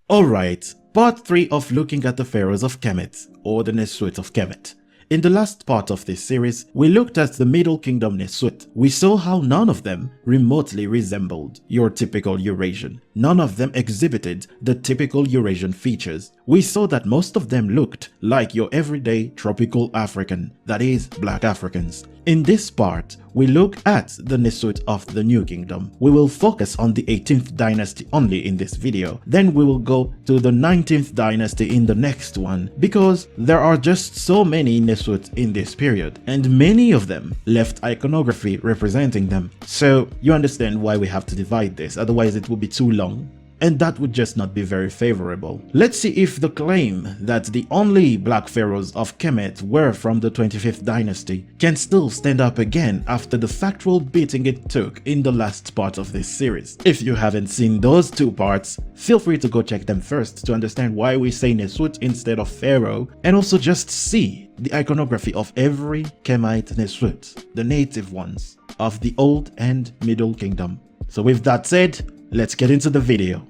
Alright, part 3 of looking at the pharaohs of Kemet, or the Nswt of Kemet. In the last part of this series, we looked at the Middle Kingdom Nswt. We saw how none of them remotely resembled your typical Eurasian. None of them exhibited the typical Eurasian features. We saw that most of them looked like your everyday tropical African, that is, Black Africans. In this part, we look at the Nswt of the New Kingdom. We will focus on the 18th dynasty only in this video. Then we will go to the 19th dynasty in the next one, because there are just so many Nswt in this period, and many of them left iconography representing them. So you understand why we have to divide this, otherwise it will be too long. And that would just not be very favorable. Let's see if the claim that the only black pharaohs of Kemet were from the 25th dynasty can still stand up again after the factual beating it took in the last part of this series. If you haven't seen those two parts, feel free to go check them first to understand why we say Nswt instead of pharaoh, and also just see the iconography of every Kemite Nswt, the native ones of the Old and Middle Kingdom. So with that said, let's get into the video.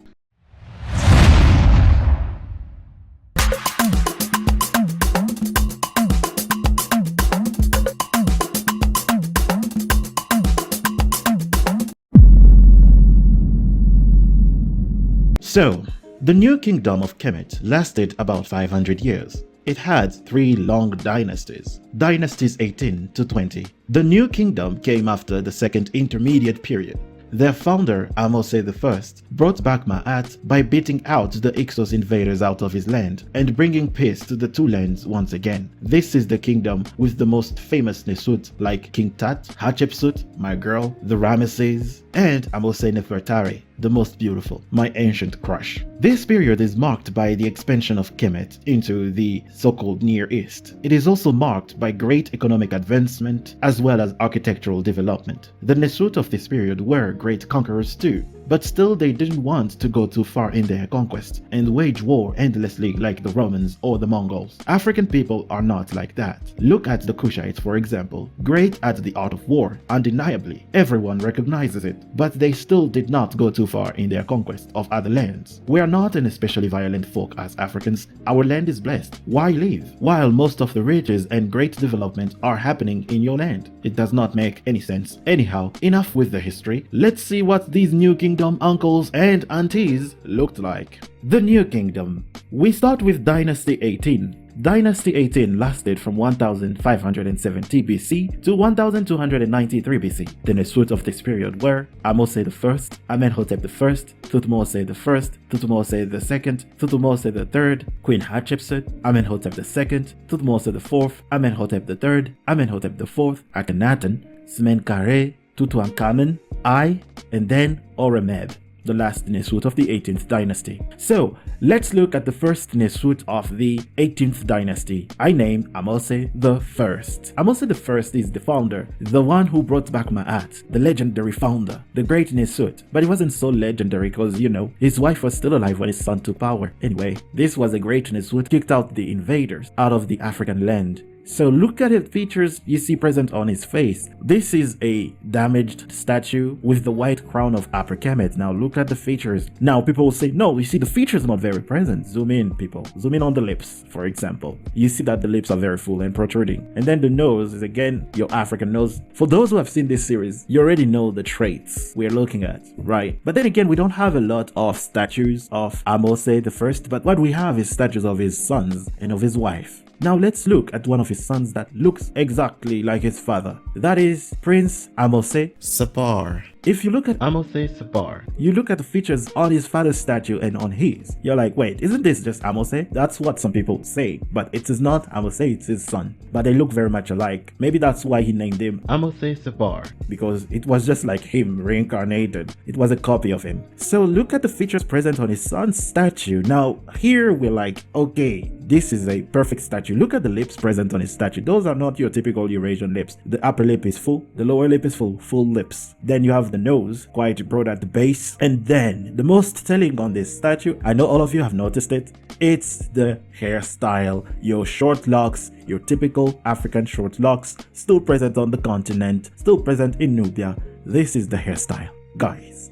So, the New Kingdom of Kemet lasted about 500 years. It had 3 long dynasties, dynasties 18 to 20. The New Kingdom came after the second intermediate period. Their founder, Ahmose I, brought back Ma'at by beating out the Hyksos invaders out of his land and bringing peace to the two lands once again. This is the kingdom with the most famous Nswt like King Tut, Hatshepsut, my girl, the Ramesses, and Ahmose-Nefertari, the most beautiful, my ancient crush. This period is marked by the expansion of Kemet into the so-called Near East. It is also marked by great economic advancement as well as architectural development. The Nswt of this period were great conquerors too, but still they didn't want to go too far in their conquest and wage war endlessly like the Romans or the Mongols. African people are not like that. Look at the Kushites, for example. Great at the art of war, undeniably. Everyone recognizes it, but they still did not go too far in their conquest of other lands. We are not an especially violent folk as Africans. Our land is blessed. Why leave? While most of the riches and great development are happening in your land. It does not make any sense. Anyhow, enough with the history. Let's see what these New Kingdom uncles and aunties looked like. The New Kingdom. We start with Dynasty 18. Dynasty 18 lasted from 1570 BC to 1293 BC. The Nswt of this period were Ahmose I, Amenhotep I, Thutmose I, Thutmose II, Thutmose III, Queen Hatshepsut, Amenhotep II, Thutmose IV, Amenhotep III, Amenhotep IV, Akhenaten, Smenkhkare, Tutankhamun, I, and then Oremeb, the last Nswt of the 18th dynasty. So, let's look at the first Nswt of the 18th dynasty. I named Ahmose I. Ahmose I is the founder, the one who brought back Ma'at, the legendary founder, the great Nswt. But he wasn't so legendary because, you know, his wife was still alive when his son took power. Anyway, this was a great Nswt, kicked out the invaders out of the African land. So look at the features you see present on his face. This is a damaged statue with the white crown of Upper Kemet. Now look at the features. Now people will say, no, you see the features are not very present. Zoom in, people. Zoom in on the lips, for example. You see that the lips are very full and protruding. And then the nose is again your African nose. For those who have seen this series, you already know the traits we're looking at, right? But then again, we don't have a lot of statues of Ahmose I, but what we have is statues of his sons and of his wife. Now let's look at one of his sons that looks exactly like his father. That is Prince Ahmose-Nefertari. If you look at Ahmose-Nefertari, you look at the features on his father's statue and on his. You're like, wait, isn't this just Ahmose? That's what some people say, but it is not Ahmose, it's his son. But they look very much alike. Maybe that's why he named him Ahmose-Nefertari, because it was just like him reincarnated. It was a copy of him. So look at the features present on his son's statue. Now here we're like, okay, this is a perfect statue. Look at the lips present on his statue. Those are not your typical Eurasian lips. The upper lip is full, the lower lip is full lips. Then you have the nose, quite broad at the base. And then, the most telling on this statue, I know all of you have noticed it, it's the hairstyle. Your short locks, your typical African short locks, still present on the continent, still present in Nubia. This is the hairstyle. Guys,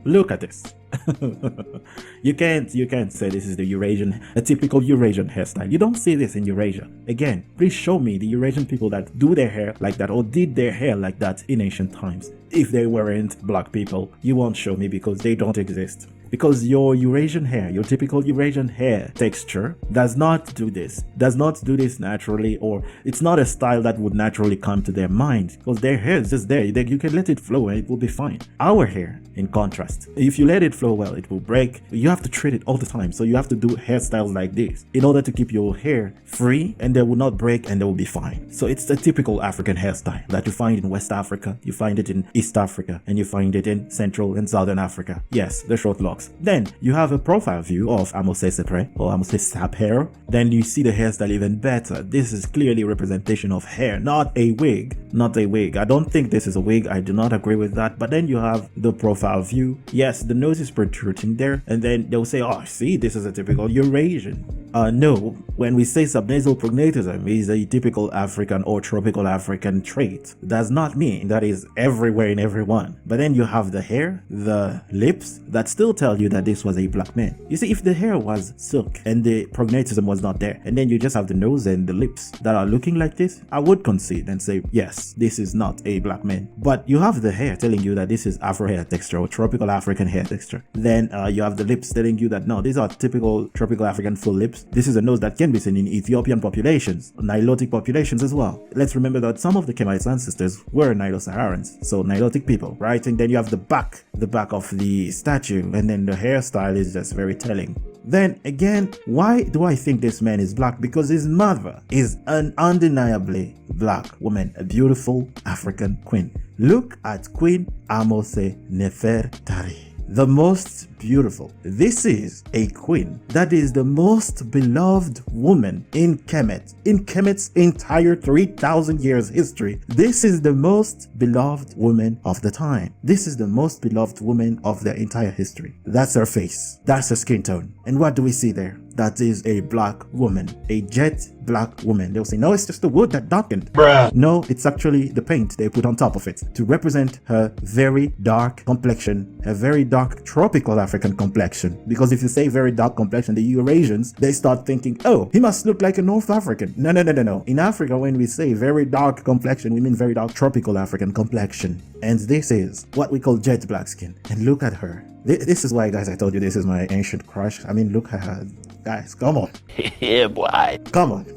look at this. You can't say this is a typical Eurasian hairstyle. You don't see this in Eurasia. Again, please show me the Eurasian people that do their hair like that or did their hair like that in ancient times. If they weren't black people, you won't show me because they don't exist. Because your Eurasian hair, your typical Eurasian hair texture does not do this naturally, or it's not a style that would naturally come to their mind because their hair is just there. You can let it flow and it will be fine. Our hair, in contrast, if you let it flow well, it will break. You have to treat it all the time. So you have to do hairstyles like this in order to keep your hair free and they will not break and they will be fine. So it's a typical African hairstyle that you find in West Africa, you find it in East Africa, and you find it in Central and Southern Africa. Yes, the short locks. Then you have a profile view of Ahmose-Nefertari or Ahmose-Nefertari. Then you see the hairstyle even better. This is clearly a representation of hair, not a wig. I don't think this is a wig. I do not agree with that. But then you have the profile view. Yes, the nose is protruding there. And then they'll say, oh, see, this is a typical Eurasian. No, when we say subnasal prognatism is a typical African or tropical African trait, does not mean that is everywhere in everyone. But then you have the hair, the lips, that still tell you that this was a black man. You see, if the hair was silk and the prognatism was not there, and then you just have the nose and the lips that are looking like this, I would concede and say, yes, this is not a black man. But you have the hair telling you that this is Afro hair texture or tropical African hair texture. Then you have the lips telling you that no, these are typical tropical African full lips. This is a nose that can be seen in Ethiopian populations, Nilotic populations as well. Let's remember that some of the Kemite ancestors were Nilo-Saharans, so Nilotic people, right? And then you have the back of the statue, and then the hairstyle is just very telling. Then again, why do I think this man is black? Because his mother is an undeniably black woman, a beautiful African queen. Look at Queen Ahmose-Nefertari. The most beautiful. This is a queen that is the most beloved woman in Kemet. In Kemet's entire 3,000 years history, this is the most beloved woman of the time. This is the most beloved woman of their entire history. That's her face. That's her skin tone. And what do we see there? That is a black woman, a jet black woman. They'll say, no, it's just the wood that darkened. Bruh. No, it's actually the paint they put on top of it to represent her very dark complexion, her very dark tropical African complexion. Because if you say very dark complexion, the Eurasians, they start thinking, oh, he must look like a North African. No. In Africa, when we say very dark complexion, we mean very dark tropical African complexion. And this is what we call jet black skin. And look at her. This is why, guys, I told you this is my ancient crush. I mean, look at her. Guys, come on. Yeah, boy. Come on.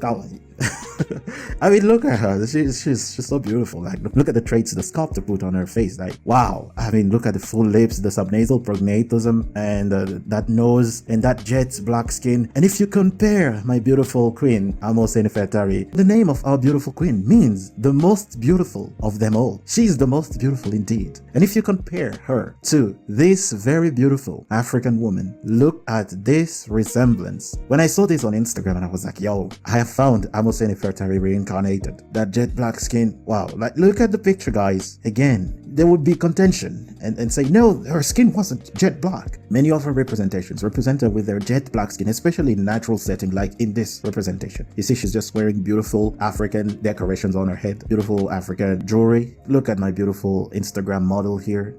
I mean, look at her. She's so beautiful. Like, look at the traits the sculptor put on her face. Like, wow. I mean, look at the full lips, the subnasal prognatism, and that nose, and that jet black skin. And if you compare my beautiful queen, Ahmose-Nefertari, the name of our beautiful queen means the most beautiful of them all. She's the most beautiful indeed. And if you compare her to this very beautiful African woman, look at this resemblance. When I saw this on Instagram, and I was like, yo, I have found Ahmose-Nefertari reincarnated. That jet black skin, wow. Like, look at the picture, guys. Again, there would be contention and say, no, her skin wasn't jet black. Many of her representations represent her with their jet black skin, especially in natural setting, like in this representation. You see, she's just wearing beautiful African decorations on her head, beautiful African jewelry. Look at my beautiful Instagram model here.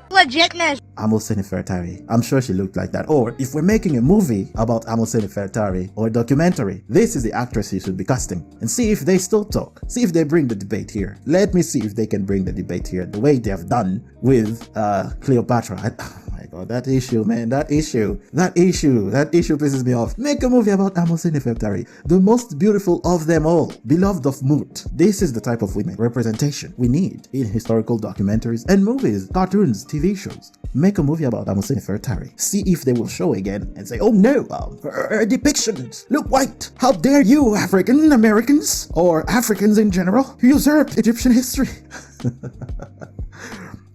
Legitness. Ahmose-Nefertari. I'm sure she looked like that. Or if we're making a movie about Ahmose-Nefertari or a documentary, this is the actress you should be casting. And see if they still talk. See if they bring the debate here. Let me see if they can bring the debate here the way they have done with Cleopatra. Oh my god, that issue, man, that issue pisses me off. Make a movie about Ahmose-Nefertari, the most beautiful of them all, beloved of Mut. This is the type of women representation we need in historical documentaries and movies, cartoons, TV shows. Make a movie about Ahmose-Nefertari. See if they will show again and say, oh no, her depictions look white. How dare you, African Americans, or Africans in general, usurp Egyptian history.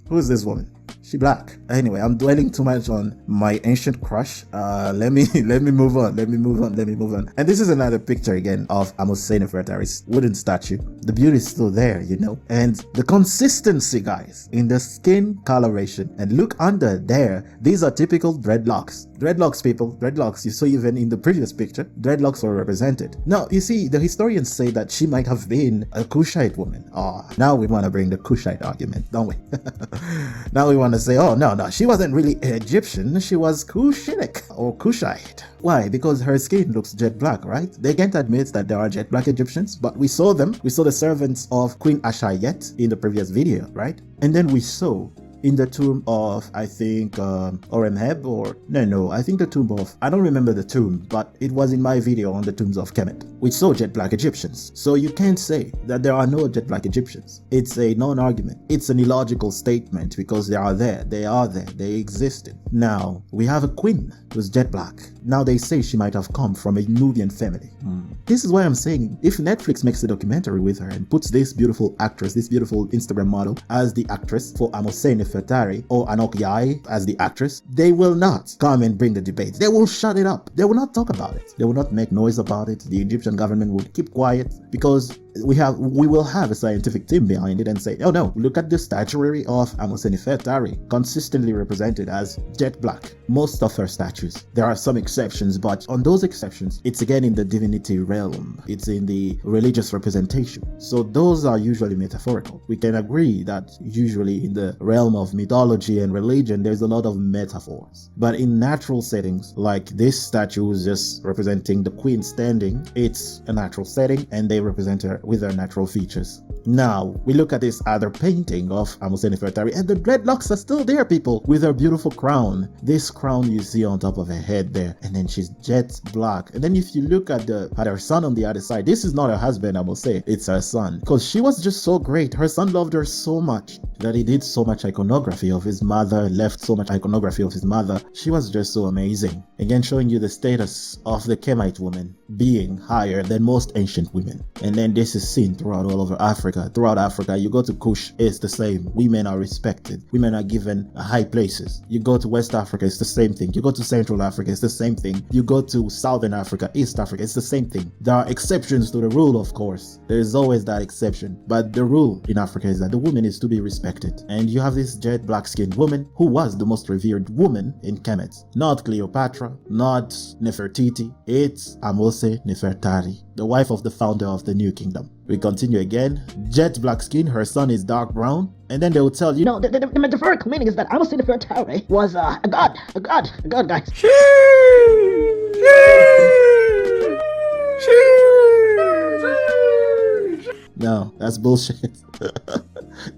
Who is this woman? She black. Anyway, I'm dwelling too much on my ancient crush. Let me move on. Let me move on. And this is another picture again of Ahmose-Nefertari's wooden statue. The beauty is still there, you know. And the consistency, guys, in the skin coloration. And look under there. These are typical dreadlocks. Dreadlocks, people. Dreadlocks. You saw even in the previous picture, dreadlocks were represented. Now, you see, the historians say that she might have been a Kushite woman. Now we want to bring the Kushite argument, don't we? Now we want to say, oh, no, she wasn't really Egyptian. She was Cushitic or Kushite. Why? Because her skin looks jet black, right? They can't admit that there are jet black Egyptians, but we saw them. We saw the servants of Queen Ashayet in the previous video, right? And then we saw in the tomb of, I think, Oremheb, or no, I think the tomb of, I don't remember the tomb, but it was in my video on the tombs of Kemet. We saw jet black Egyptians. So you can't say that there are no jet black Egyptians. It's a non-argument. It's an illogical statement because they are there. They existed. Now, we have a queen who's jet black. Now they say she might have come from a Nubian family. This is why I'm saying, if Netflix makes a documentary with her and puts this beautiful actress, this beautiful Instagram model as the actress for Ahmose-Nefertari, or Anokyai as the actress, they will not come and bring the debate. They will shut it up. They will not talk about it. They will not make noise about it. The Egyptian government will keep quiet because we will have a scientific team behind it and say, oh no, look at the statuary of Ahmose-Nefertari, consistently represented as jet black. Most of her statues. There are some exceptions, but on those exceptions, it's again in the divinity realm. It's in the religious representation. So those are usually metaphorical. We can agree that usually in the realm of mythology and religion, there's a lot of metaphors. But in natural settings, like this statue is just representing the queen standing, it's a natural setting and they represent her with her natural features. Now, we look at this other painting of Ahmose-Nefertari and the dreadlocks are still there, people, with her beautiful crown. This crown you see on top of her head there, and then she's jet black. And then if you look at her son on the other side, this is not her husband, I must say, it's her son, because she was just so great. Her son loved her so much that he did so much iconography of his mother, left so much iconography of his mother. She was just so amazing. Again, showing you the status of the Kemite woman being higher than most ancient women. And then this is seen throughout all over Africa. Throughout Africa, you go to Kush, it's the same. Women are respected. Women are given high places. You go to West Africa, it's the same thing. You go to Central Africa, it's the same thing. You go to Southern Africa, East Africa, it's the same thing. There are exceptions to the rule, of course. There is always that exception. But the rule in Africa is that the woman is to be respected. And you have this jet black skinned woman who was the most revered woman in Kemet. Not Cleopatra, not Nefertiti. It's Ahmose-Nefertari, the wife of the founder of the New Kingdom. We continue again. Jet black skin, her son is dark brown. And then they will tell you, No, the metaphorical meaning is that Ahmose-Nefertari was a god, guys. No, that's bullshit.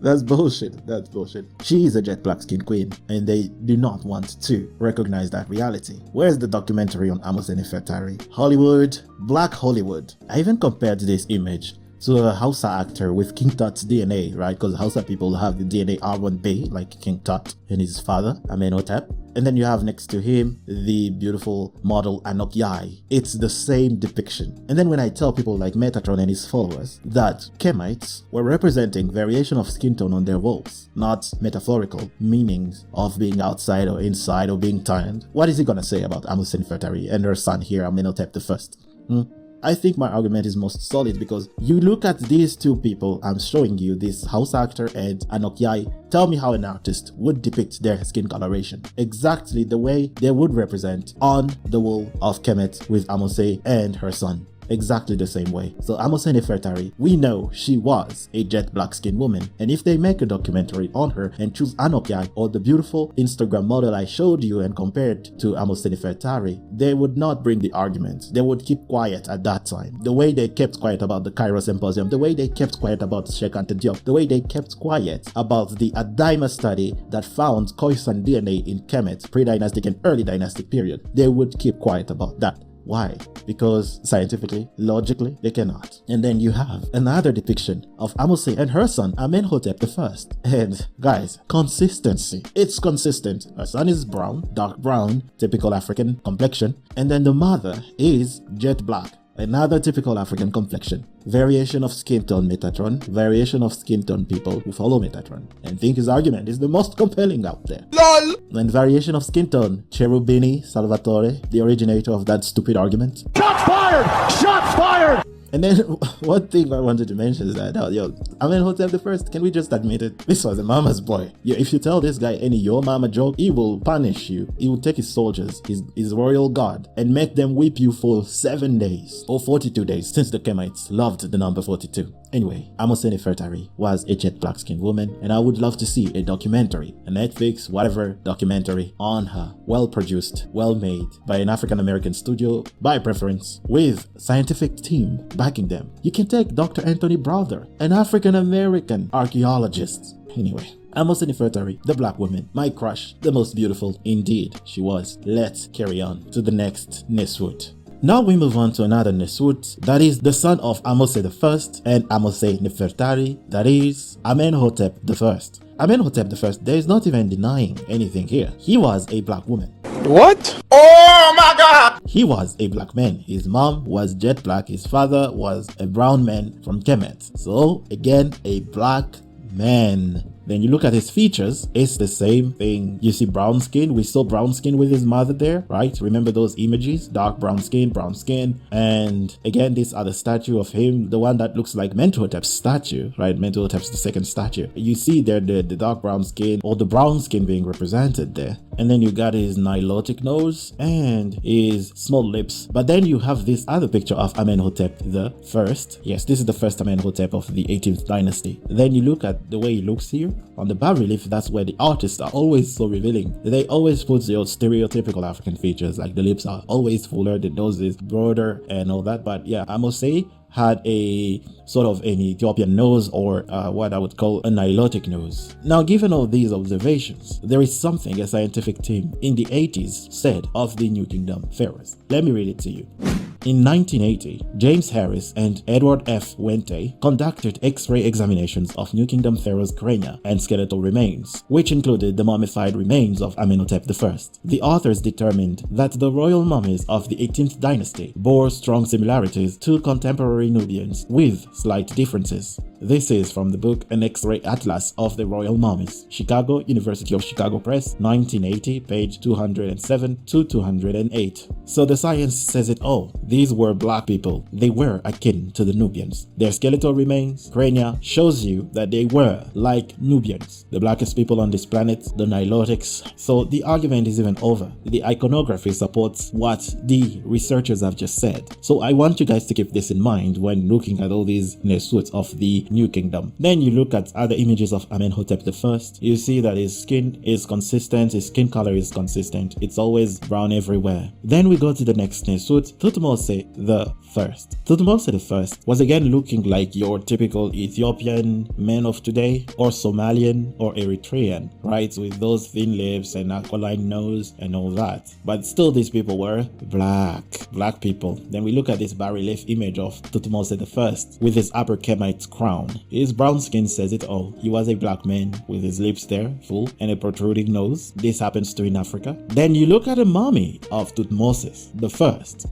That's bullshit. She is a jet black skin queen, and they do not want to recognize that reality. Where's the documentary on Ahmose-Nefertari? Hollywood, black Hollywood. I even compared this image to a Hausa actor with King Tut's DNA, right? Because Hausa people have the DNA R1b, like King Tut and his father, Amenhotep. And then you have next to him the beautiful model Anokyai. It's the same depiction. And then when I tell people like Metatron and his followers that Kemites were representing variation of skin tone on their walls, not metaphorical meanings of being outside or inside or being tanned, what is he gonna say about Ahmose-Nefertari and her son here, Amenhotep I? I think my argument is most solid because you look at these two people I'm showing you, this house actor and Anokyai. Tell me how an artist would depict their skin coloration exactly the way they would represent on the wall of Kemet with Ahmose and her son. Exactly the same way. So Ahmose-Nefertari, we know she was a jet black skinned woman, and if they make a documentary on her and choose Anokyai or the beautiful Instagram model I showed you and compared to Ahmose-Nefertari, they would not bring the argument. They would keep quiet at that time. The way they kept quiet about the Cairo Symposium, the way they kept quiet about Sheikh Anta Diop, the way they kept quiet about the Adaima study that found Khoisan DNA in Kemet, pre-dynastic and early dynastic period, they would keep quiet about that. Why? Because scientifically, logically, they cannot. And then you have another depiction of Ahmose and her son, Amenhotep I. And guys, consistency. It's consistent. Her son is brown, dark brown, typical African complexion. And then the mother is jet black. Another typical African complexion. Variation of skin tone Metatron, variation of skin tone people who follow Metatron, and think his argument is the most compelling out there. LOL! And variation of skin tone, Cherubini Salvatore, the originator of that stupid argument. Shots fired! Shots fired! And then one thing I wanted to mention is that, Amenhotep I, can we just admit it? This was a mama's boy. If you tell this guy any your mama joke, he will punish you. He will take his soldiers, his royal guard, and make them whip you for 7 days or 42 days, since the Kemites loved the number 42. Anyway, Ahmose-Nefertari was a jet black-skinned woman, and I would love to see a documentary, a Netflix, whatever documentary on her. Well-produced, well-made, by an African-American studio, by preference, with scientific team backing them. You can take Dr. Anthony Browder, an African-American archaeologist. Anyway, Ahmose-Nefertari, the black woman, my crush, the most beautiful indeed she was. Let's carry on to the next Nswt. Now we move on to another Nswt, that is the son of Ahmose I and Ahmose-Nefertari, that is Amenhotep I. Amenhotep I, there is not even denying anything here. He was a black woman. What? Oh my God! He was a black man. His mom was jet black. His father was a brown man from Kemet. So again, a black man. Then you look at his features, it's the same thing. You see brown skin, we saw brown skin with his mother there, right? Remember those images? Dark brown skin, and again, this other statue of him, the one that looks like Mentuhotep's statue, right? Mentuhotep's the second statue. You see there the dark brown skin, or the brown skin being represented there. And then you got his Nilotic nose and his small lips. But then you have this other picture of Amenhotep I. Yes, this is the first Amenhotep of the 18th Dynasty. Then you look at the way he looks here. On the bas-relief, that's where the artists are always so revealing. They always put the stereotypical African features, like the lips are always fuller, the nose is broader and all that. But yeah, Ahmose had a sort of an Ethiopian nose, or what I would call a Nilotic nose. Now, given all these observations, there is something a scientific team in the 80s said of the New Kingdom pharaohs. Let me read it to you. In 1980, James Harris and Edward F. Wente conducted X-ray examinations of New Kingdom pharaohs' crania and skeletal remains, which included the mummified remains of Amenhotep I. The authors determined that the royal mummies of the 18th Dynasty bore strong similarities to contemporary Nubians, with slight differences. This is from the book An X-Ray Atlas of the Royal Mummies, Chicago, University of Chicago Press, 1980, page 207 to 208. So the science says it all. These were black people. They were akin to the Nubians. Their skeletal remains, crania, shows you that they were like Nubians, the blackest people on this planet, the Nilotics. So the argument is even over. The iconography supports what the researchers have just said. So I want you guys to keep this in mind when looking at all these Nswt of the New Kingdom. Then you look at other images of Amenhotep I. You see that his skin is consistent, his skin color is consistent. It's always brown everywhere. Then we go to the next Nswt, Thutmose I. Thutmose I was again looking like your typical Ethiopian men of today, or Somalian or Eritrean, right? With those thin lips and aquiline nose and all that. But still these people were black people. Then we look at this bas-relief image of Thutmose I with his upper Kemite crown. His brown skin says it all. He was a black man with his lips there, full, and a protruding nose. This happens to in Africa. Then you look at the mummy of Thutmose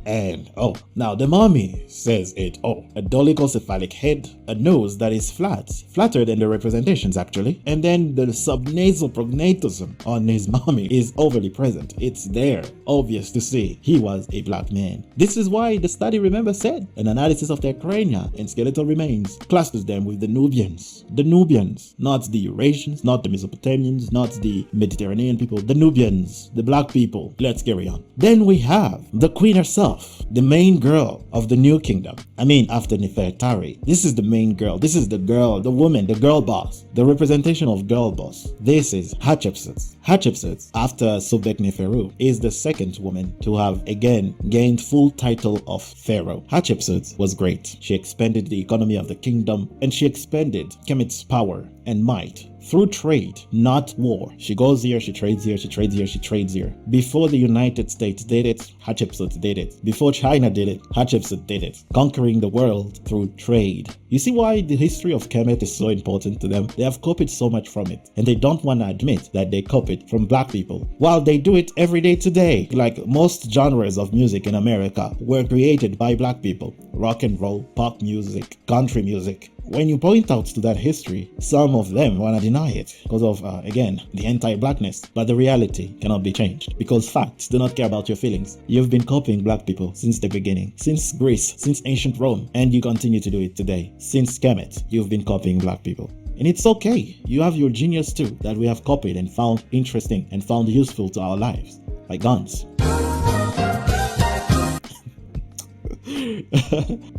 I, and now the mummy says it all. A dolichocephalic head, a nose that is flatter than the representations actually, and then the subnasal prognathosum on his mummy is overly present. It's there, obvious to see. He was a black man. This is why the study, remember, said an analysis of their crania and skeletal remains clusters them with the Nubians. The Nubians, not the Eurasians, not the Mesopotamians, not the Mediterranean people, the Nubians, the black people. Let's carry on. Then we have the queen herself, the main girl of the New Kingdom. I mean, after Nefertari, this is the main girl. This is the girl, the woman, the girl boss, the representation of girl boss. This is Hatshepsut. Hatshepsut, after Sobekneferu, is the second woman to have again gained full title of pharaoh. Hatshepsut was great. She expanded the economy of the kingdom and and she expended Kemet's power and might through trade, not war. She goes here, she trades here, she trades here, she trades here. Before the United States did it, Hatshepsut did it. Before China did it, Hatshepsut did it. Conquering the world through trade. You see why the history of Kemet is so important to them? They have copied so much from it, and they don't want to admit that they copied from black people, while they do it every day today. Like most genres of music in America were created by black people. Rock and roll, pop music, country music. When you point out to that history, some of them want to deny it because of, again, the anti-blackness. But the reality cannot be changed because facts do not care about your feelings. You've been copying black people since the beginning, since Greece, since ancient Rome, and you continue to do it today. Since Kemet, you've been copying black people. And it's okay. You have your genius too that we have copied and found interesting and found useful to our lives, like guns.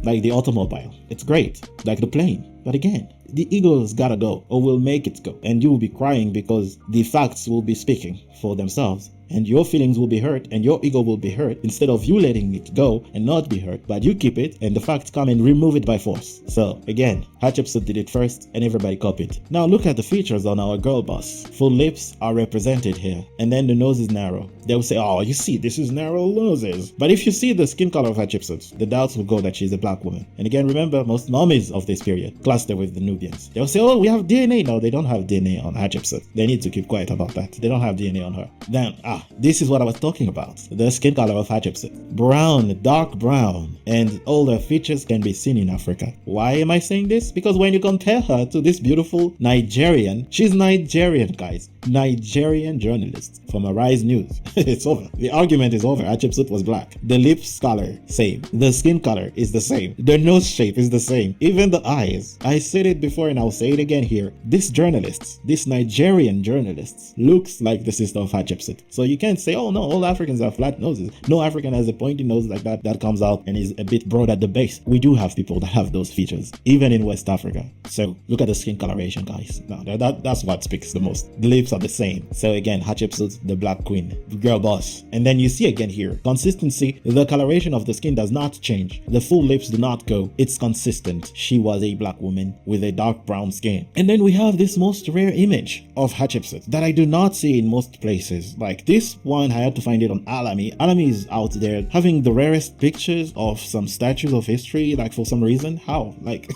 Like the automobile. It's great. Like the plane. But again, the ego's gotta go or will make it go. And you will be crying because the facts will be speaking for themselves. And your feelings will be hurt and your ego will be hurt instead of you letting it go and not be hurt. But you keep it and the facts come and remove it by force. So again, Hatshepsut did it first and everybody copied. Now look at the features on our girl boss. Full lips are represented here. And then the nose is narrow. They will say, oh, you see, this is narrow noses. But if you see the skin color of Hatshepsut, the doubts will go that she's a black woman. And again, remember, most mummies of this period cluster with the Nubians. They'll say, oh, we have DNA. No, they don't have DNA on Hatshepsut. They need to keep quiet about that. They don't have DNA on her. Then, this is what I was talking about. The skin color of Hatshepsut. Brown, dark brown, and all the features can be seen in Africa. Why am I saying this? Because when you compare her to this beautiful Nigerian, she's Nigerian, guys. Nigerian journalist from Arise News. It's over. The argument is over. Hatshepsut was black. The lips color, same. The skin color is the same. The nose shape is the same. Even the eyes. I said it before and I'll say it again here. This journalist, this Nigerian journalist, looks like the sister of Hatshepsut. So you can't say, oh no, all Africans have flat noses. No African has a pointy nose like that comes out and is a bit broad at the base. We do have people that have those features, even in West Africa. So look at the skin coloration, guys. Now that's what speaks the most. The lips are the same. So again, Hatshepsut, the black queen, the girl boss. And then you see again here, consistency. The coloration of the skin does not change. The full lips do not go. It's consistent. She was a black woman with a dark brown skin. And then we have this most rare image of Hatshepsut that I do not see in most places. Like this one, I had to find it on Alamy. Alamy is out there having the rarest pictures of some statues of history, like for some reason. How? Like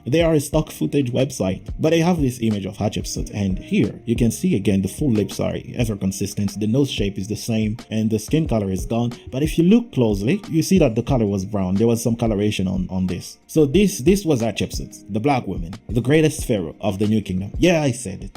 they are a stock footage website, but they have this image of Hatshepsut, and here you can see again the full lips are ever consistent, the nose shape is the same, and the skin color is gone. But if you look closely, you see that the color was brown. There was some coloration on this. So this was Hatshepsut, the black woman, the greatest pharaoh of the New Kingdom. Yeah, I said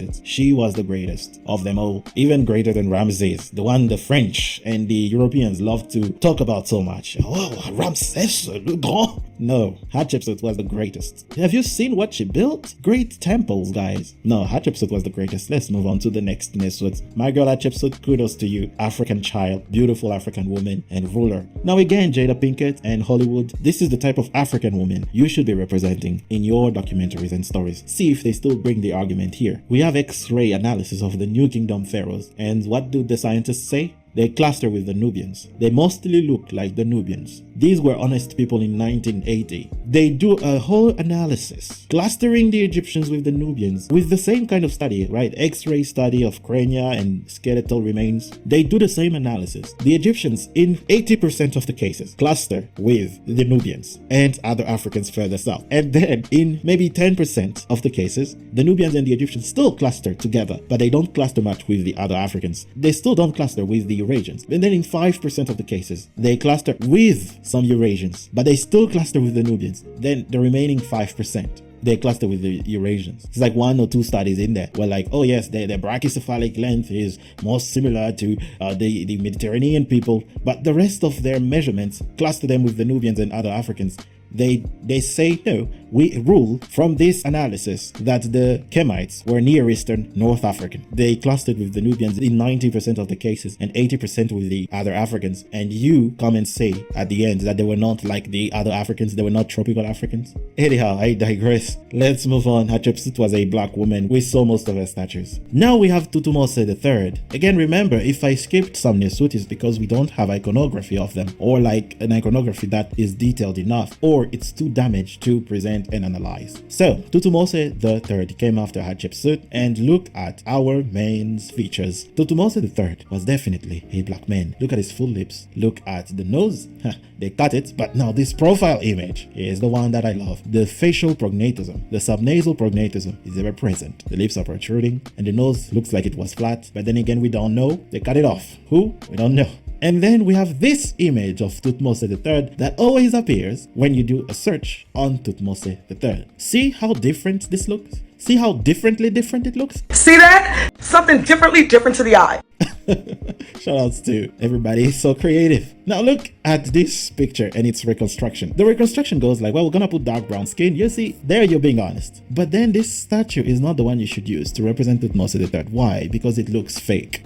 it. She was the greatest of them all, even greater than Ramses, the one the French and the Europeans love to talk about so much. Oh, Ramses le Grand. No, Hatshepsut was the greatest. Have you seen what she built? Great temples, guys. No, Hatshepsut was the greatest. Let's move on to the next Nswt. My girl Hatshepsut, kudos to you. African child, beautiful African woman and ruler. Now again, Jada Pinkett and Hollywood, this is the type of African woman you should be representing in your documentaries and stories. See if they still bring the argument here. We have X-ray analysis of the New Kingdom pharaohs, and what do the scientists say? They cluster with the Nubians. They mostly look like the Nubians. These were honest people in 1980. They do a whole analysis, clustering the Egyptians with the Nubians with the same kind of study, right? X-ray study of crania and skeletal remains. They do the same analysis. The Egyptians, in 80% of the cases, cluster with the Nubians and other Africans further south. And then in maybe 10% of the cases, the Nubians and the Egyptians still cluster together, but they don't cluster much with the other Africans. They still don't cluster with the Eurasians. And then in 5% of the cases, they cluster with some Eurasians, but they still cluster with the Nubians. Then the remaining 5%, they cluster with the Eurasians. It's like 1 or 2 studies in there where like, oh yes, their brachycephalic length is more similar to the Mediterranean people, but the rest of their measurements cluster them with the Nubians and other Africans. They say, no, we rule from this analysis that the Kemites were Near Eastern North African. They clustered with the Nubians in 90% of the cases and 80% with the other Africans. And you come and say at the end that they were not like the other Africans, they were not tropical Africans. Anyhow, I digress. Let's move on. Hatshepsut was a black woman. We saw most of her statues. Now we have Thutmose III. Again, remember, if I skipped some Nswt, it's because we don't have iconography of them, or like an iconography that is detailed enough, or it's too damaged to present document and analyze. So, Thutmose III came after Hatshepsut, and look at our main features. Thutmose III was definitely a black man. Look at his full lips. Look at the nose. They cut it, but now this profile image is the one that I love. The facial prognatism, the subnasal prognatism is ever present. The lips are protruding, and the nose looks like it was flat, but then again, we don't know. They cut it off. Who? We don't know. And then we have this image of Thutmose III that always appears when you do a search on Thutmose III. See how different this looks? See how differently different it looks? See that? Something differently different to the eye. Shoutouts to everybody, it's so creative. Now look at this picture and its reconstruction. The reconstruction goes like, well, we're gonna put dark brown skin. You see, there you're being honest. But then this statue is not the one you should use to represent Thutmose III. Why? Because it looks fake.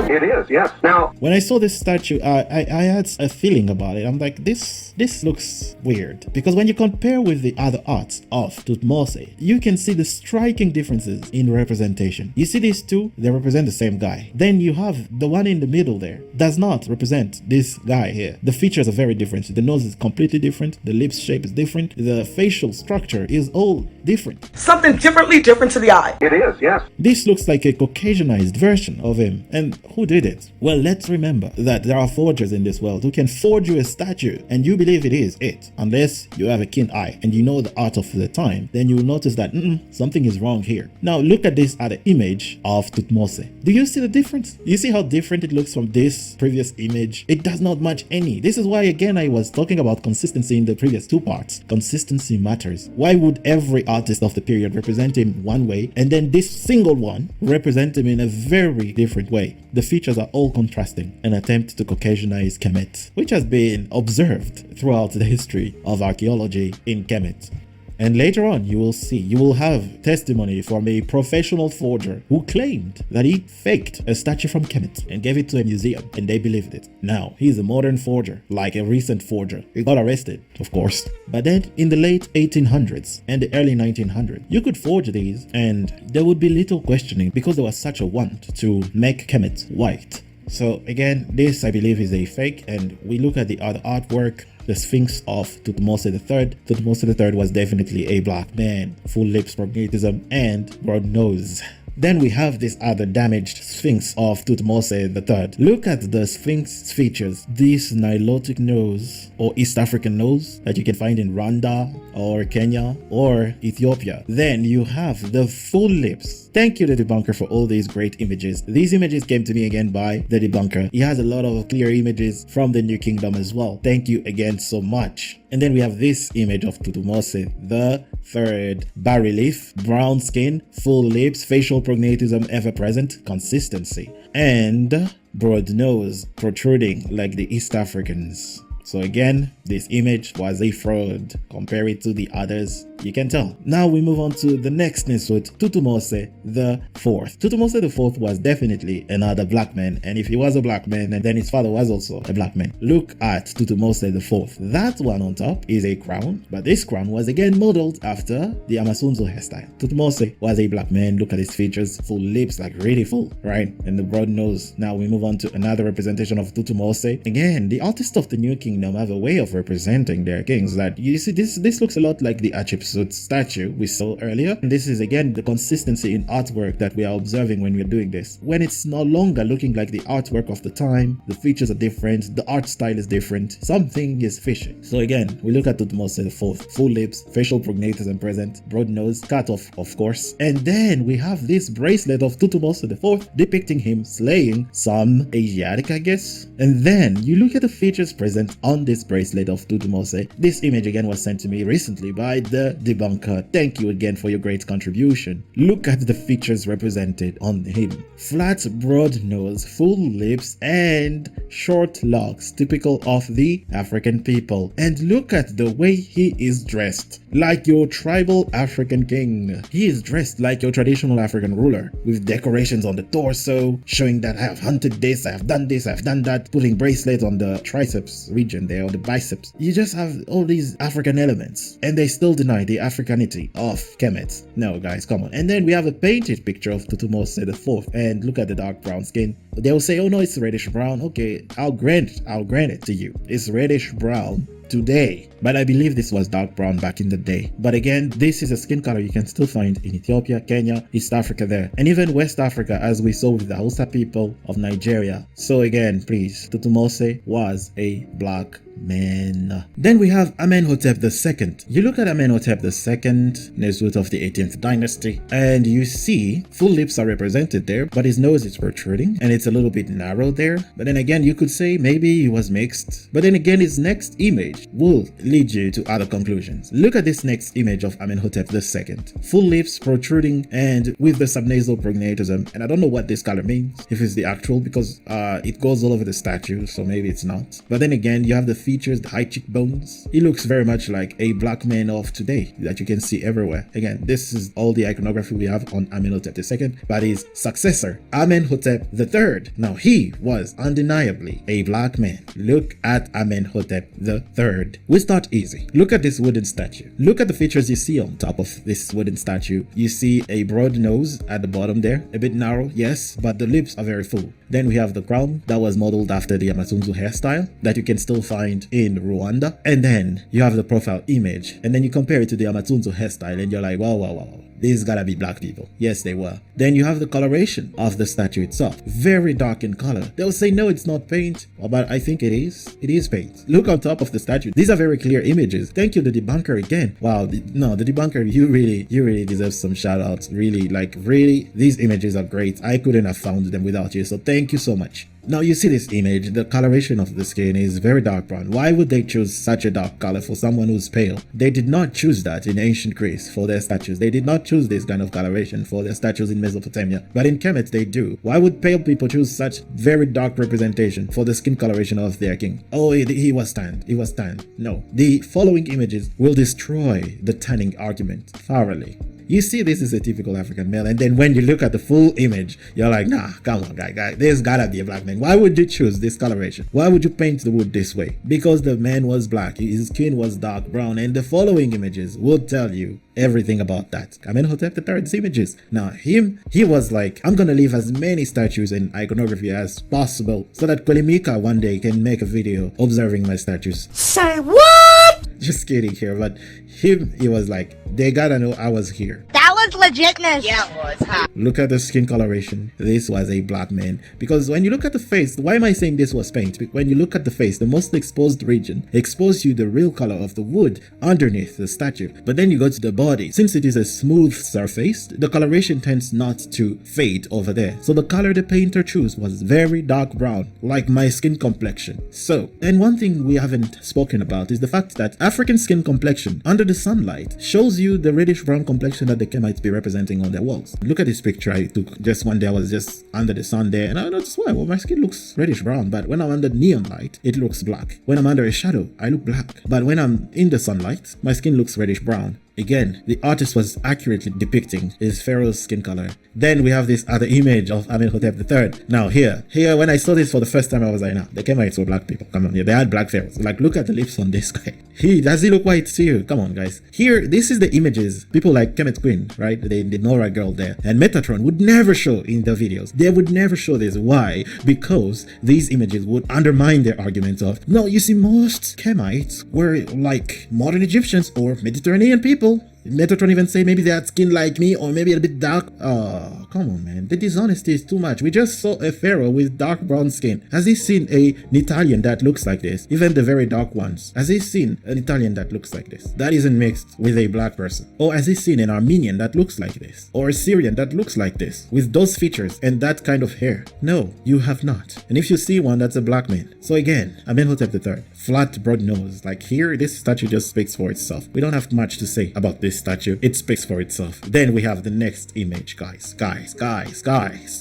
It is, yes. Now, when I saw this statue, I had a feeling about it. I'm like, this looks weird. Because when you compare with the other arts of Thutmose, you can see the striking differences in representation. You see these two, they represent the same guy. Then you have the one in the middle there, does not represent this guy here. The features are very different. The nose is completely different. The lips shape is different. The facial structure is all different. Something differently different to the eye. it is, yes. This looks like a Caucasianized version of him. And who did it? Well, let's remember that there are forgers in this world who can forge you a statue and you believe it is it. Unless you have a keen eye and you know the art of the time, then you will notice that something is wrong here. Now look at this other image of Thutmose. Do you see the difference? You see how different it looks from this previous image? It does not match any. This is why, again, I was talking about consistency in the previous two parts. Consistency matters. Why would every artist of the period represent him one way and then this single one represent him in a very different way? The features are all contrasting, an attempt to Caucasianize Kemet, which has been observed throughout the history of archaeology in Kemet. And later on, you will have testimony from a professional forger who claimed that he faked a statue from Kemet and gave it to a museum, and they believed it. Now, he's a modern forger, like a recent forger. He got arrested, of course. But then, in the late 1800s and the early 1900s, you could forge these, and there would be little questioning because there was such a want to make Kemet white. So again, this I believe is a fake, and we look at the other artwork. The Sphinx of Thutmose III. Thutmose III was definitely a black man, full lips, prognatism, and broad nose. Then we have this other damaged Sphinx of Thutmose III. Look at the Sphinx features. This Nilotic nose or East African nose that you can find in Rwanda or Kenya or Ethiopia. Then you have the full lips. Thank you, the debunker, for all these great images. These images came to me again by the debunker. He has a lot of clear images from the New Kingdom as well. Thank you again so much. And then we have this image of Thutmose III, bas-relief, brown skin, full lips, facial prognatism ever present, consistency, and broad nose protruding like the East Africans. So again, this image was a fraud. Compare it to the others, you can tell. Now we move on to the next Nswt, Thutmose IV. Thutmose IV was definitely another black man, and if he was a black man, then his father was also a black man. Look at Thutmose IV. That one on top is a crown, but this crown was again modeled after the Amasunzo hairstyle. Thutmose was a black man. Look at his features, full lips, like really full, right? And the broad nose. Now we move on to another representation of Thutmose. Again, the artists of the New Kingdom have a way of representing their kings that, you see, this looks a lot like the Hatshepsut statue we saw earlier. And this is again the consistency in artwork that we are observing when we're doing this. When it's no longer looking like the artwork of the time, the features are different, the art style is different, something is fishy. So again, we look at Thutmose IV, full lips, facial prognatism present, broad nose, cut off, of course. And then we have this bracelet of Thutmose IV depicting him slaying some Asiatic, I guess. And then you look at the features present on this bracelet of Thutmose. This image again was sent to me recently by the debunker. Thank you again for your great contribution. Look at the features represented on him. Flat, broad nose, full lips, and short locks, typical of the African people. And look at the way he is dressed, like your tribal African king. He is dressed like your traditional African ruler, with decorations on the torso, showing that I have hunted this, I have done this, I have done that, putting bracelets on the triceps region there, or the biceps. You just have all these African elements, and they still deny the Africanity of Kemet. No guys, come on. And then we have a painted picture of Thutmose IV, and look at the dark brown skin. They'll say, oh no, it's reddish brown. Okay, I'll grant it to you. It's reddish brown, today. But I believe this was dark brown back in the day. But again, this is a skin color you can still find in Ethiopia, Kenya, East Africa there, and even West Africa, as we saw with the Hausa people of Nigeria. So again, please, Thutmose was a black man. Then we have Amenhotep II. You look at Amenhotep II, Nswt of the 18th Dynasty, and you see full lips are represented there, but his nose is protruding and it's a little bit narrow there. But then again, you could say maybe he was mixed. But then again, his next image will lead you to other conclusions. Look at this next image of Amenhotep II. Full lips protruding and with the subnasal prognatism. And I don't know what this color means, if it's the actual, because it goes all over the statue, so maybe it's not. But then again, you have the features, the high cheekbones. He looks very much like a black man of today that you can see everywhere. Again, this is all the iconography we have on Amenhotep II, but his successor, Amenhotep III. Now, he was undeniably a black man. Look at Amenhotep III. We start easy. Look at this wooden statue. Look at the features you see on top of this wooden statue. You see a broad nose at the bottom there, a bit narrow, yes, but the lips are very full. Then we have the crown that was modeled after the Amasunzu hairstyle that you can still find in Rwanda. And then you have the profile image, and then you compare it to the Amasunzu hairstyle and you're like, wow. These gotta be black people. Yes, they were. Then you have the coloration of the statue itself. Very dark in color. They'll say, no, it's not paint. Oh, but I think it is. It is paint. Look on top of the statue. These are very clear images. Thank you, the debunker again. Wow, the debunker, you really deserve some shout outs. Really, these images are great. I couldn't have found them without you. So thank you so much. Now you see this image, the coloration of the skin is very dark brown. Why would they choose such a dark color for someone who's pale? They did not choose that in ancient Greece for their statues. They did not choose this kind of coloration for their statues in Mesopotamia. But in Kemet they do. Why would pale people choose such very dark representation for the skin coloration of their king? Oh, he was tanned. He was tanned. No. The following images will destroy the tanning argument thoroughly. You see, this is a typical African male, and then when you look at the full image, you're like, nah, come on, guy, there's gotta be a black man. Why would you choose this coloration? Why would you paint the wood this way? Because the man was black, his skin was dark brown, and the following images will tell you everything about that. Amenhotep III's images. Now, he was like, I'm gonna leave as many statues and iconography as possible so that Kolimika one day can make a video observing my statues. Say what? Just kidding here, but he was like, they gotta know I was here. That was legitness. Yeah, it was, huh? Look at the skin coloration. This was a black man. Because when you look at the face, why am I saying this was paint? When you look at the face, the most exposed region exposed you the real color of the wood underneath the statue. But then you go to the body. Since it is a smooth surface, the coloration tends not to fade over there. So the color the painter chose was very dark brown, like my skin complexion. So, and one thing we haven't spoken about is the fact that African skin complexion under the sunlight shows you the reddish brown complexion that the Kemites be representing on their walls. Look at this picture I took just one day. I was just under the sun there and I noticed, why? Well, my skin looks reddish brown, but when I'm under neon light, it looks black. When I'm under a shadow, I look black. But when I'm in the sunlight, my skin looks reddish brown. Again, the artist was accurately depicting his pharaoh's skin color. Then we have this other image of Amenhotep III. Now here, when I saw this for the first time, I was like, nah, the Kemites were black people. Come on, yeah, they had black pharaohs. Like, look at the lips on this guy. Does he look white to you? Come on, guys. Here, this is the images. People like Kemet Queen, right? The Nora girl there. And Metatron would never show in the videos. They would never show this. Why? Because these images would undermine their argument of, no, you see, most Kemites were like modern Egyptians or Mediterranean people. Metatron even say maybe they had skin like me or maybe a bit dark. Oh, come on, man. The dishonesty is too much. We just saw a pharaoh with dark brown skin. Has he seen an Italian that looks like this? Even the very dark ones. Has he seen an Italian that looks like this? That isn't mixed with a black person. Or has he seen an Armenian that looks like this? Or a Syrian that looks like this? With those features and that kind of hair? No, you have not. And if you see one, that's a black man. So again, Amenhotep III. Flat, broad nose. Like here, this statue just speaks for itself. We don't have much to say about this statue. It speaks for itself. Then we have the next image, guys.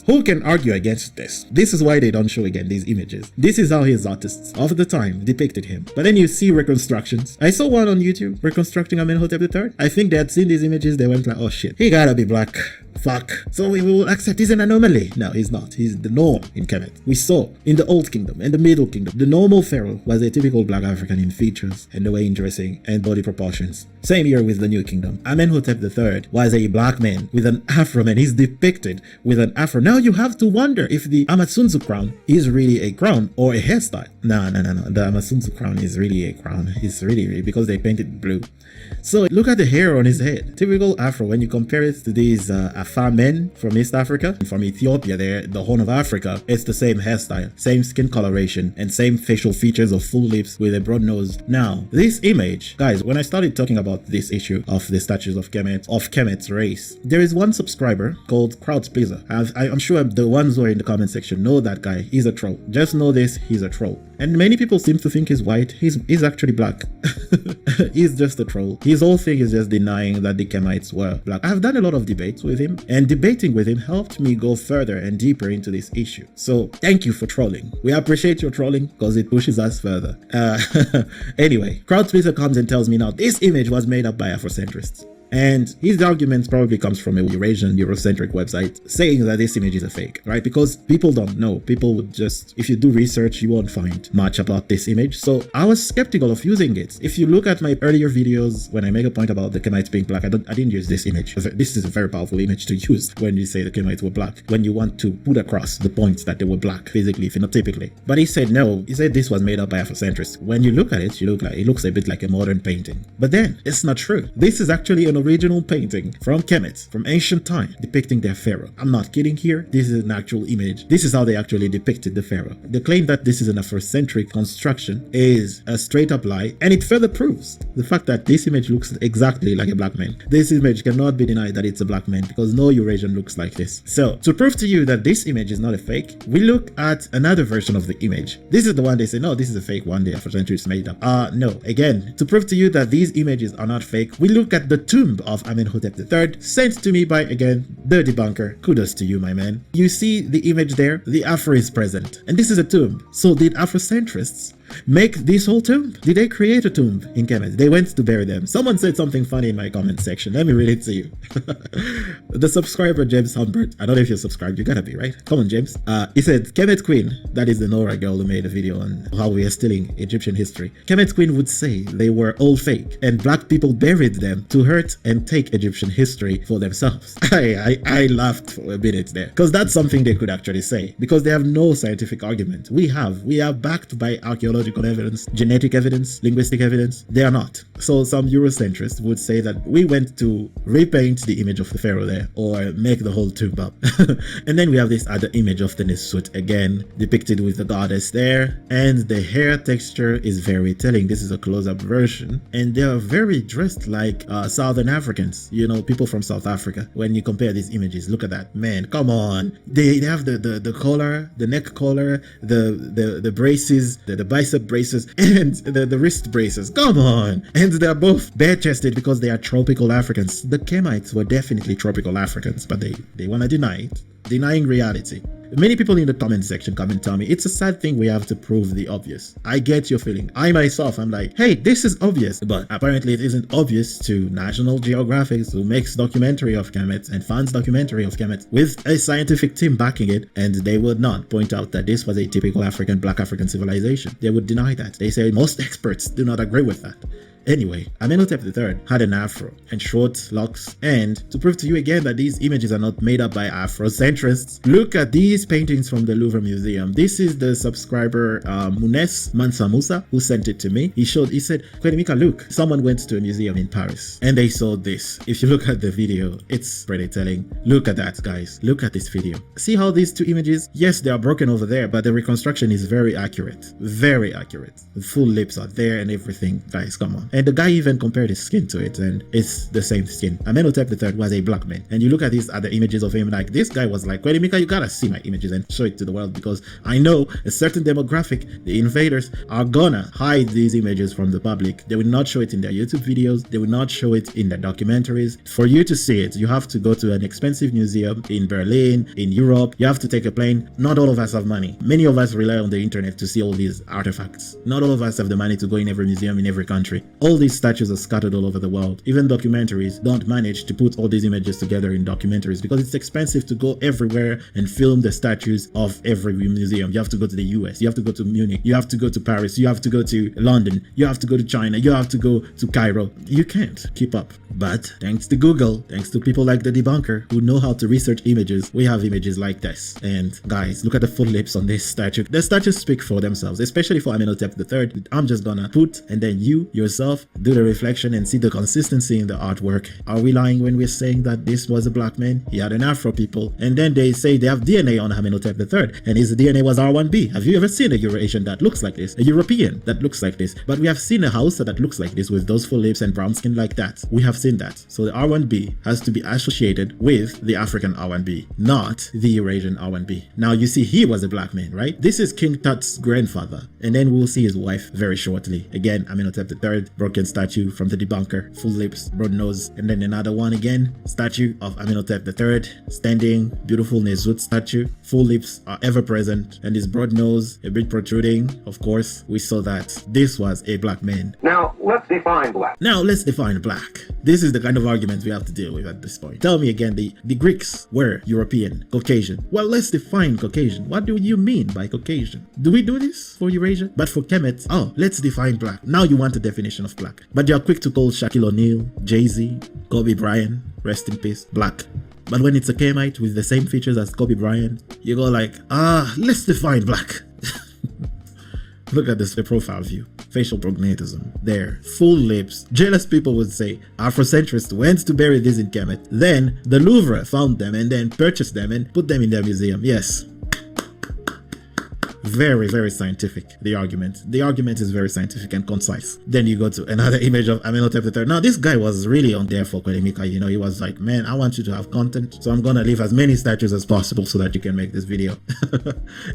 Who can argue against this? This is why they don't show again these images. This is how his artists of the time depicted him. But then you see reconstructions. I saw one on YouTube reconstructing Amenhotep III. I think they had seen these images. They went like, oh shit, he gotta be black. fuck. So we will accept he's an anomaly. No, he's not. He's the norm in Kemet. We saw in the Old Kingdom and the Middle Kingdom, the normal pharaoh was a typical black African in features and the way in dressing and body proportions. Same here with the New Kingdom. Amenhotep III was a black man with an afro, man. He's depicted with an afro. Now you have to wonder if the Amasunzu crown is really a crown or a hairstyle. No. The Amasunzu crown is really a crown. It's really because they painted blue. So look at the hair on his head. Typical afro. When you compare it to these Afar men from East Africa, from Ethiopia, the Horn of Africa, it's the same hairstyle, same skin coloration, and same facial features of full lips with a broad nose. Now, this image, guys, when I started talking about this issue of the statues of Kemet, of Kemet's race, there is one subscriber called Crowd Pleaser. I'm sure the ones who are in the comment section know that guy. He's a troll. Just know this, he's a troll. And many people seem to think he's white. He's actually black. He's just a troll. His whole thing is just denying that the Kemites were black. I've done a lot of debates with him, and debating with him helped me go further and deeper into this issue. So thank you for trolling. We appreciate your trolling because it pushes us further. Anyway, Crowd Pleaser comes and tells me now this image was made up by Afrocentrists. And his argument probably comes from a Eurasian Eurocentric website saying that this image is a fake, right? Because people don't know. People would just, if you do research, you won't find much about this image. So I was skeptical of using it. If you look at my earlier videos, when I make a point about the Kemites being black, I didn't use this image. This is a very powerful image to use when you say the Kemites were black, when you want to put across the point that they were black physically, phenotypically. But he said no. He said this was made up by Afrocentrists. When you look at it, it looks a bit like a modern painting. But then it's not true. This is actually an original painting from Kemet from ancient time depicting their pharaoh. I'm not kidding here. This is an actual image. This is how they actually depicted the pharaoh. The claim that this is an Afrocentric construction is a straight up lie, and it further proves the fact that this image looks exactly like a black man. This image cannot be denied that it's a black man because no Eurasian looks like this. So to prove to you that this image is not a fake, we look at another version of the image. This is the one they say, no, this is a fake one, the Afrocentrics made up. No, again, to prove to you that these images are not fake, we look at the tomb of Amenhotep III, sent to me by, again, the debunker. Kudos to you, my man. You see the image there? The afro is present. And this is a tomb. So did Afrocentrists make this whole tomb? Did they create a tomb in Kemet? They went to bury them. Someone said something funny in my comment section. Let me read it to you. The subscriber James Humbert, I don't know if you're subscribed, you gotta be, right? Come on, James. He said, Kemet Queen, that is the Nora girl who made a video on how we are stealing Egyptian history. Kemet Queen would say they were all fake and black people buried them to hurt and take Egyptian history for themselves. I laughed for a minute there because that's something they could actually say because they have no scientific argument. We are backed by archaeological evidence, genetic evidence, linguistic evidence. They are not. So some Eurocentrists would say that we went to repaint the image of the pharaoh there or make the whole tomb up. And then we have this other image of the Nswt again depicted with the goddess there, and the hair texture is very telling. This is a close-up version, and they are very dressed like Southern Africans, you know, people from South Africa. When you compare these images, look at that, man, come on. They have the collar, the neck collar, the braces, the bicep braces, and the wrist braces. Come on. And they're both bare-chested because they are tropical Africans. The Kemites were definitely tropical Africans, but they want to deny it, denying reality. Many people in the comment section come and tell me it's a sad thing we have to prove the obvious. I get your feeling. I myself, I'm like, hey, this is obvious, but apparently it isn't obvious to National Geographic, who makes documentary of Kemet and funds documentary of Kemet with a scientific team backing it, and they would not point out that this was a typical Black African civilization. They would deny that. They say most experts do not agree with that. Anyway, Amenhotep III had an afro and short locks, and to prove to you again that these images are not made up by Afrocentrists, look at these paintings from the Louvre Museum. This is the subscriber Munes Mansa Musa who sent it to me. He said, Kwelimika, look, someone went to a museum in Paris and they saw this. If you look at the video, it's pretty telling. Look at that, guys. Look at this video. See how these two images, yes, they are broken over there, but the reconstruction is very accurate. Very accurate. The full lips are there and everything. Guys, come on. And the guy even compared his skin to it, and it's the same skin. Amenhotep III was a black man. And you look at these other images of him, like this guy was like, Kwelimika, you gotta see my images and show it to the world because I know a certain demographic, the invaders, are gonna hide these images from the public. They will not show it in their YouTube videos. They will not show it in their documentaries. For you to see it, you have to go to an expensive museum in Berlin, in Europe. You have to take a plane. Not all of us have money. Many of us rely on the internet to see all these artifacts. Not all of us have the money to go in every museum in every country. All these statues are scattered all over the world. Even documentaries don't manage to put all these images together in documentaries because it's expensive to go everywhere and film the statues of every museum. You have to go to the US, you have to go to Munich, you have to go to Paris, you have to go to London, you have to go to China, you have to go to Cairo. You can't keep up. But thanks to Google, thanks to people like the debunker who know how to research images, we have images like this. And guys, look at the full lips on this statue. The statues speak for themselves, especially for Amenhotep III. I'm just gonna put, and then you yourself do the reflection and see the consistency in the artwork. Are we lying when we're saying that this was a black man? He had an afro, people. And then they say they have DNA on Amenhotep III, and his DNA was R1b. Have you ever seen a Eurasian that looks like this? A European that looks like this? But we have seen a Hausa that looks like this with those full lips and brown skin like that. We have seen that. So the R1b has to be associated with the African R1b, not the Eurasian R1b. Now you see he was a black man, right? This is King Tut's grandfather, and then we'll see his wife very shortly. Again, Amenhotep III, broken statue from the debunker, full lips, broad nose, and then another one again, statue of Amenhotep III, standing, beautiful Nswt statue, full lips are ever present, and his broad nose a bit protruding. Of course, we saw that this was a black man. Now, let's define black. Now let's define black. This is the kind of arguments we have to deal with at this point. Tell me again, the Greeks were European, Caucasian. Well, let's define Caucasian. What do you mean by Caucasian? Do we do this for Eurasia? But for Kemet, oh, let's define black. Now you want a definition of black. But you're quick to call Shaquille O'Neal, Jay-Z, Kobe Bryant, rest in peace, black. But when it's a kemite with the same features as Kobe Bryant, you go like, let's define black. Look at this profile view. Facial prognatism. There. Full lips. Jealous people would say Afrocentrists went to bury these in Kemet. Then the Louvre found them and then purchased them and put them in their museum. Yes. Very, very scientific, the argument. The argument is very scientific and concise. Then you go to another image of Amenhotep III. Now, this guy was really on there for Kolemika. You know, he was like, man, I want you to have content, so I'm gonna leave as many statues as possible so that you can make this video.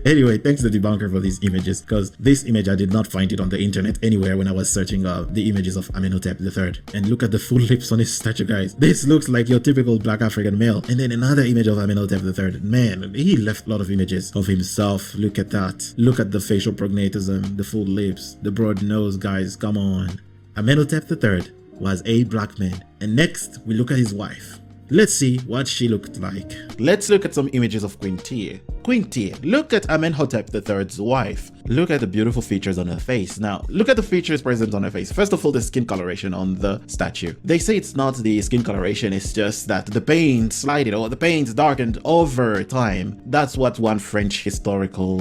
Anyway, thanks to the debunker for these images, because this image, I did not find it on the internet anywhere when I was searching the images of Amenhotep III. And look at the full lips on this statue, guys. This looks like your typical black African male. And then another image of Amenhotep III. Man, he left a lot of images of himself. Look at that. Look at the facial prognatism, the full lips, the broad nose, guys, come on. Amenhotep III was a black man. And next, we look at his wife. Let's see what she looked like. Let's look at some images of Queen Tiye. Queen Tiye, look at Amenhotep III's wife. Look at the beautiful features on her face. Now, look at the features present on her face. First of all, the skin coloration on the statue. They say it's not the skin coloration, it's just that the paint slided or the paint darkened over time. That's what one French historical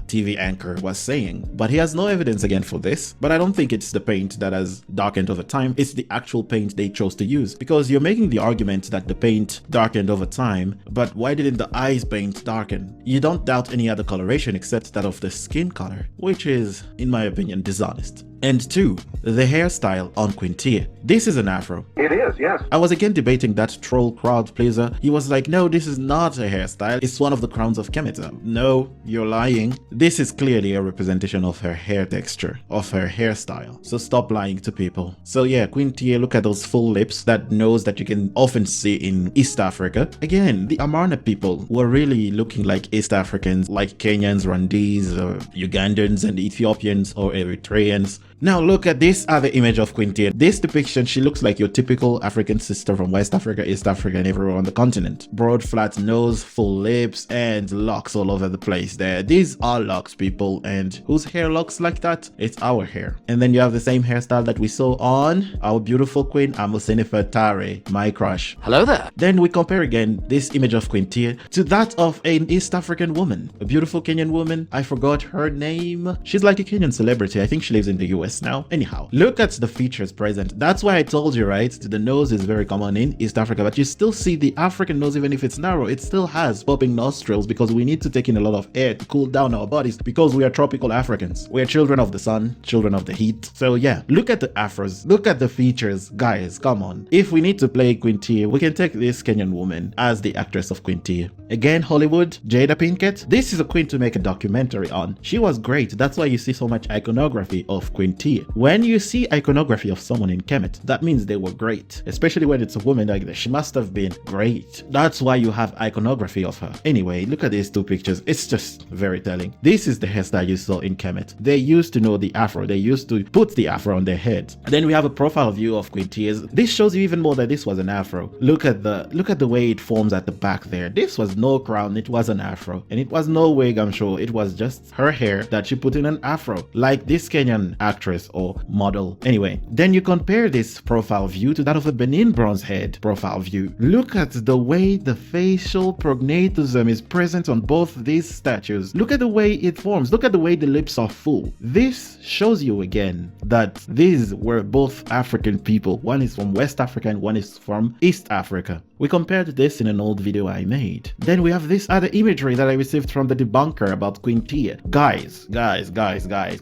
TV anchor was saying. But he has no evidence again for this. But I don't think it's the paint that has darkened over time. It's the actual paint they chose to use. Because you're making the argument that the paint darkened over time, but why didn't the eyes paint darken? You don't doubt any other coloration except that of the skin color, which is, in my opinion, dishonest. And 2, the hairstyle on Queen Tiye. This is an afro. It is, yes. I was again debating that troll crowd pleaser. He was like, no, this is not a hairstyle. It's one of the crowns of Kemet. No, you're lying. This is clearly a representation of her hair texture, of her hairstyle. So stop lying to people. So yeah, Queen Tiye, look at those full lips, that nose that you can often see in East Africa. Again, the Amarna people were really looking like East Africans, like Kenyans, Rwandese, or Ugandans and Ethiopians or Eritreans. Now look at this other image of Queen Tiye. This depiction, she looks like your typical African sister from West Africa, East Africa, and everywhere on the continent. Broad, flat nose, full lips, and locks all over the place there. These are locks, people, and whose hair looks like that? It's our hair. And then you have the same hairstyle that we saw on our beautiful queen, Ahmose-Nefertari, my crush. Hello there. Then we compare again this image of Queen Tiye to that of an East African woman, a beautiful Kenyan woman. I forgot her name. She's like a Kenyan celebrity. I think she lives in the US now. Anyhow, look at the features present. That's why I told you, right? The nose is very common in East Africa, but you still see the African nose, even if it's narrow, it still has popping nostrils because we need to take in a lot of air to cool down our bodies because we are tropical Africans. We are children of the sun, children of the heat. So yeah, look at the afros, look at the features, guys, come on. If we need to play Queen Tiye, we can take this Kenyan woman as the actress of Queen Tiye. Again, Hollywood, Jada Pinkett. This is a queen to make a documentary on. She was great. That's why you see so much iconography of Queen Tiye. When you see iconography of someone in Kemet, that means they were great, especially when it's a woman like this. She must have been great. That's why you have iconography of her. Anyway, look at these two pictures. It's just very telling. This is the hairstyle you saw in Kemet. They used to know the afro. They used to put the afro on their heads. Then we have a profile view of Queen Tiye's. This shows you even more that this was an afro. Look at the way it forms at the back there. This was no crown, it was an afro. And it was no wig, I'm sure. It was just her hair that she put in an afro, like this Kenyan actress or model. Anyway, then you compare this profile view to that of a Benin bronze head profile view. Look at the way the facial prognatism is present on both these statues. Look at the way it forms. Look at the way the lips are full. This shows you again that these were both African people. One is from West Africa and one is from East Africa. We compared this in an old video I made. Then we have this other imagery that I received from the debunker about Queen Tiye. Guys.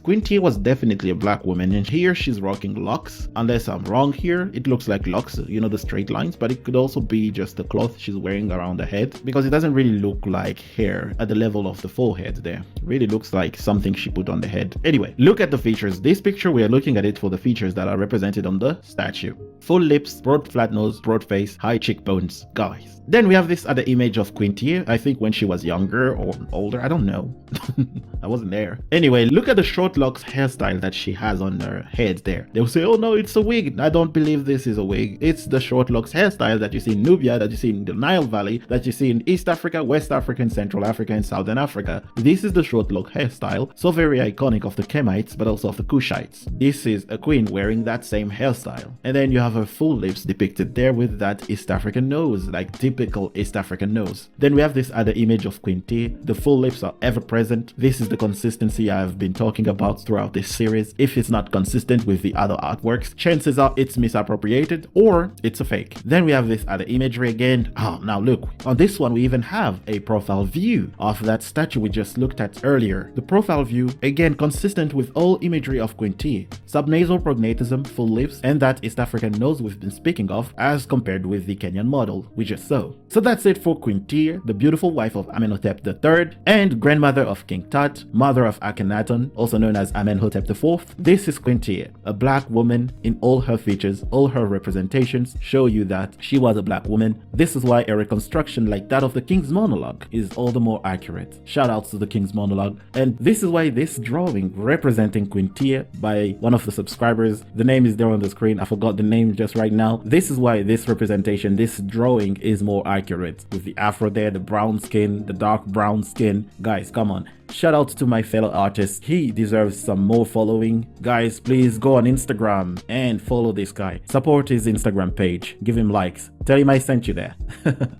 Queen Tiye was definitely a black woman, and here she's rocking locks. Unless I'm wrong here, it looks like locks, you know, the straight lines, but it could also be just the cloth she's wearing around the head, because it doesn't really look like hair at the level of the forehead there. It really looks like something she put on the head. Anyway, look at the features. This picture, we are looking at it for the features that are represented on the statue. Full lips, broad flat nose, broad face, high cheekbones. Guys. Then we have this other image of Queen Tiye, I think when she was younger or older, I don't know. I wasn't there. Anyway, look at the short locks hairstyle that she has on her head there. They'll say, oh no, it's a wig. I don't believe this is a wig. It's the short locks hairstyle that you see in Nubia, that you see in the Nile Valley, that you see in East Africa, West Africa, and Central Africa, and Southern Africa. This is the short lock hairstyle, so very iconic of the Kemites, but also of the Kushites. This is a queen wearing that same hairstyle. And then you have her full lips depicted there with that East African nose, like typical East African nose. Then we have this other image of Queen Tiye. The full lips are ever present. This is the consistency I've been talking about throughout this series. If it's not consistent with the other artworks, chances are it's misappropriated or it's a fake. Then we have this other imagery again. Oh, now look, on this one we even have a profile view of that statue we just looked at earlier. The profile view, again, consistent with all imagery of Queen Tiye. Subnasal prognatism, full lips, and that East African nose we've been speaking of as compared with the Kenyan model we just saw. So that's it for Queen Tiye, the beautiful wife of Amenhotep III and grandmother of King Tut, mother of Akhenaten, also known as Amenhotep IV. This is Queen Tiye, a black woman in all her features. All her representations show you that she was a black woman. This is why a reconstruction like that of the King's Monologue is all the more accurate. Shout outs to the King's Monologue. And this is why this drawing representing Queen Tiye by one of the subscribers, the name is there on the screen, I forgot the name just right now. This is why this representation, this drawing is more accurate, with the afro there, the brown skin, the dark brown skin. Guys, come on. Shout out to my fellow artist. He deserves some more following. Guys, please go on Instagram and follow this guy. Support his Instagram page. Give him likes. Tell him I sent you there.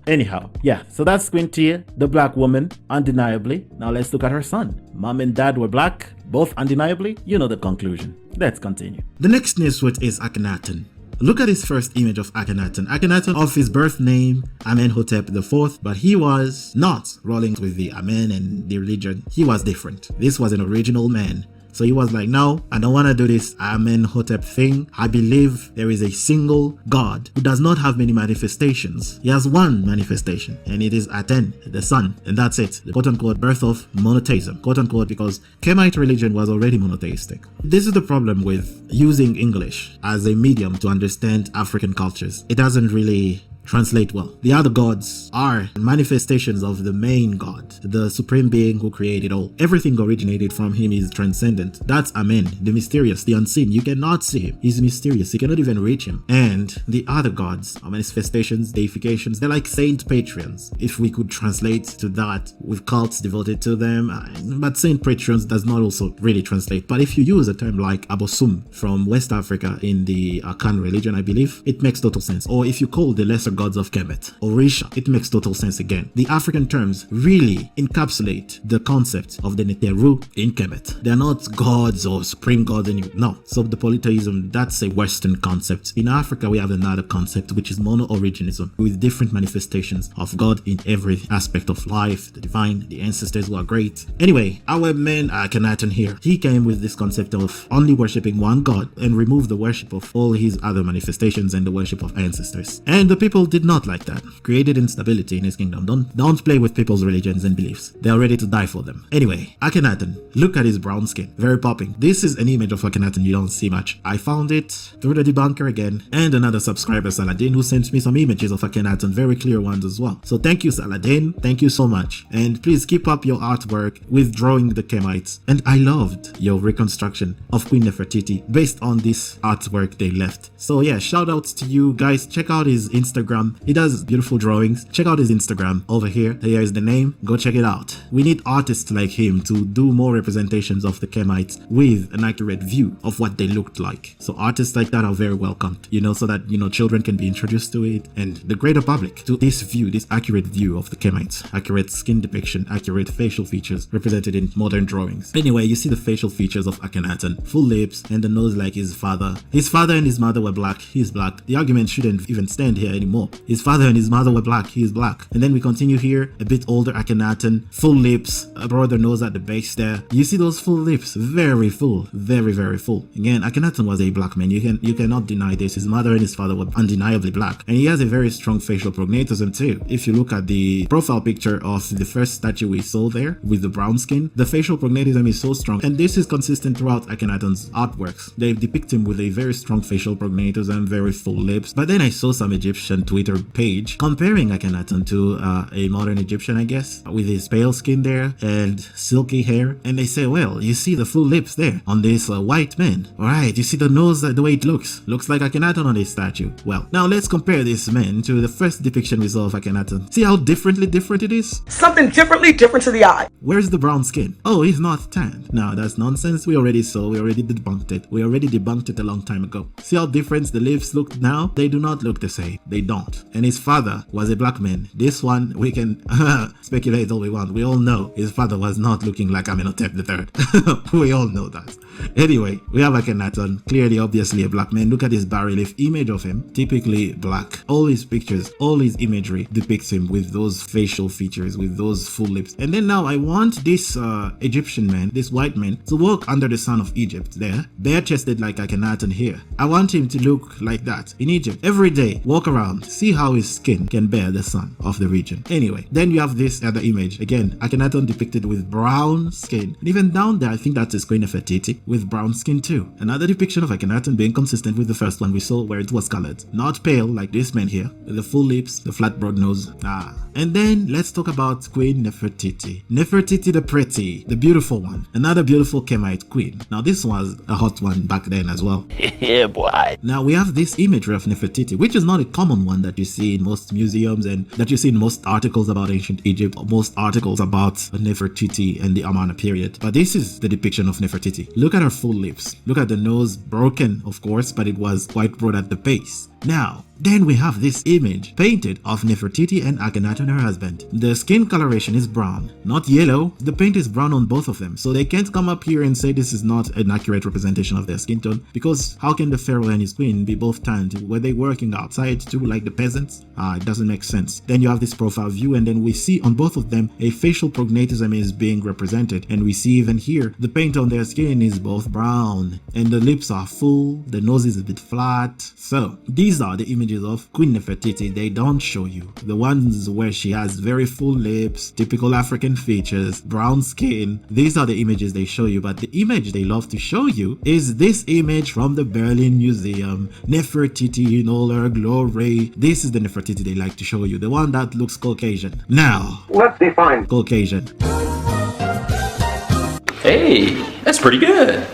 Anyhow, yeah, so that's Queen Tiye, the black woman, undeniably. Now let's look at her son. Mom and dad were black, both undeniably. You know the conclusion. Let's continue. The next Nswt is Akhenaten. Look at his first image of Akhenaten. Akhenaten of his birth name, Amenhotep IV, but he was not rolling with the Amen and the religion. He was different. This was an original man. So he was like, no, I don't want to do this Amenhotep thing. I believe there is a single God who does not have many manifestations. He has one manifestation, and it is Aten, the sun. And that's it. The quote-unquote birth of monotheism. Quote-unquote, because Kemite religion was already monotheistic. This is the problem with using English as a medium to understand African cultures. It doesn't really translate well. The other gods are manifestations of the main god, the supreme being who created all. Everything originated from him is transcendent. That's Amen, the mysterious, the unseen. You cannot see him. He's mysterious. You cannot even reach him. And the other gods are manifestations, deifications. They're like saint patrons, if we could translate to that, with cults devoted to them. But saint patrons does not also really translate. But if you use a term like Abosum from West Africa in the Akan religion, I believe, it makes total sense. Or if you call the lesser gods of Kemet, Orisha, it makes total sense again. The African terms really encapsulate the concept of the Neteru in Kemet. They're not gods or supreme gods, no. So the polytheism, that's a Western concept. In Africa, we have another concept, which is mono-originism, with different manifestations of God in every aspect of life, the divine, the ancestors who are great. Anyway, our man Akhenaten here, he came with this concept of only worshipping one God and remove the worship of all his other manifestations and the worship of ancestors. And the people Pharaoh did not like that. Created instability in his kingdom. Don't play with people's religions and beliefs. They are ready to die for them. Anyway, Akhenaten. Look at his brown skin. Very popping. This is an image of Akhenaten you don't see much. I found it through the debunker again, and another subscriber, Saladin, who sent me some images of Akhenaten, very clear ones as well. So thank you, Saladin. Thank you so much. And please keep up your artwork with drawing the Kemites. And I loved your reconstruction of Queen Nefertiti based on this artwork they left. So yeah, shout outs to you guys. Check out his Instagram. He does beautiful drawings. Check out his Instagram over here. Here is the name. Go check it out. We need artists like him to do more representations of the Kemites with an accurate view of what they looked like. So artists like that are very welcomed, so that, children can be introduced to it and the greater public to this view, this accurate view of the Kemites. Accurate skin depiction, accurate facial features represented in modern drawings. Anyway, you see the facial features of Akhenaten. Full lips and the nose like his father. His father and his mother were black. He's black. The argument shouldn't even stand here anymore. His father and his mother were black. He is black. And then we continue here. A bit older Akhenaten. Full lips. A broader nose at the base there. You see those full lips? Very full. Very, very full. Again, Akhenaten was a black man. You cannot deny this. His mother and his father were undeniably black. And he has a very strong facial prognatism too. If you look at the profile picture of the first statue we saw there with the brown skin, the facial prognatism is so strong. And this is consistent throughout Akhenaten's artworks. They depict him with a very strong facial prognatism, very full lips. But then I saw some Egyptian Twitter page comparing Akhenaten to a modern Egyptian, I guess, with his pale skin there and silky hair. And they say, well, you see the full lips there on this white man. Alright, you see the nose, the way it looks like Akhenaten on this statue. Well, now let's compare this man to the first depiction we saw of Akhenaten. See how different it is? Something different to the eye. Where's the brown skin? Oh, he's not tanned. No, that's nonsense. We already debunked it. We already debunked it a long time ago. See how different the lips look now? They do not look the same. They don't. And his father was a black man. This one, we can speculate all we want. We all know his father was not looking like Amenhotep III. We all know that. Anyway, we have Akhenaten, clearly, obviously a black man. Look at his bas-relief image of him, typically black. All his pictures, all his imagery depicts him with those facial features, with those full lips. And then now I want this Egyptian man, this white man, to walk under the sun of Egypt there, bare-chested like Akhenaten here. I want him to look like that in Egypt. Every day, walk around, see how his skin can bear the sun of the region. Anyway, then you have this other image. Again, Akhenaten depicted with brown skin. And even down there, I think that's his Queen Nefertiti with brown skin too. Another depiction of Akhenaten being consistent with the first one we saw where it was colored. Not pale like this man here, with the full lips, the flat broad nose. And then let's talk about Queen Nefertiti. Nefertiti the pretty, the beautiful one. Another beautiful Kemite queen. Now this was a hot one back then as well. Yeah, boy. Now we have this imagery of Nefertiti, which is not a common one that you see in most museums and that you see in most articles about ancient Egypt, or most articles about Nefertiti and the Amarna period. But this is the depiction of Nefertiti. Look at her full lips. Look at the nose, broken of course, but it was quite broad at the base. Now, then we have this image painted of Nefertiti and Akhenaten, her husband. The skin coloration is brown, not yellow. The paint is brown on both of them, so they can't come up here and say this is not an accurate representation of their skin tone, because how can the pharaoh and his queen be both tanned? Were they working outside too, like the peasants? It doesn't make sense. Then you have this profile view, and then we see on both of them a facial prognatism is being represented, and we see even here the paint on their skin is both brown, and the lips are full, the nose is a bit flat. So these are the images of Queen Nefertiti. They don't show you the ones where she has very full lips, typical African features, brown skin. These are the images they show you, but the image they love to show you is this image from the Berlin Museum. Nefertiti in all her glory. This is the Nefertiti they like to show you, the one that looks Caucasian. Now let's define Caucasian. Hey, that's pretty good.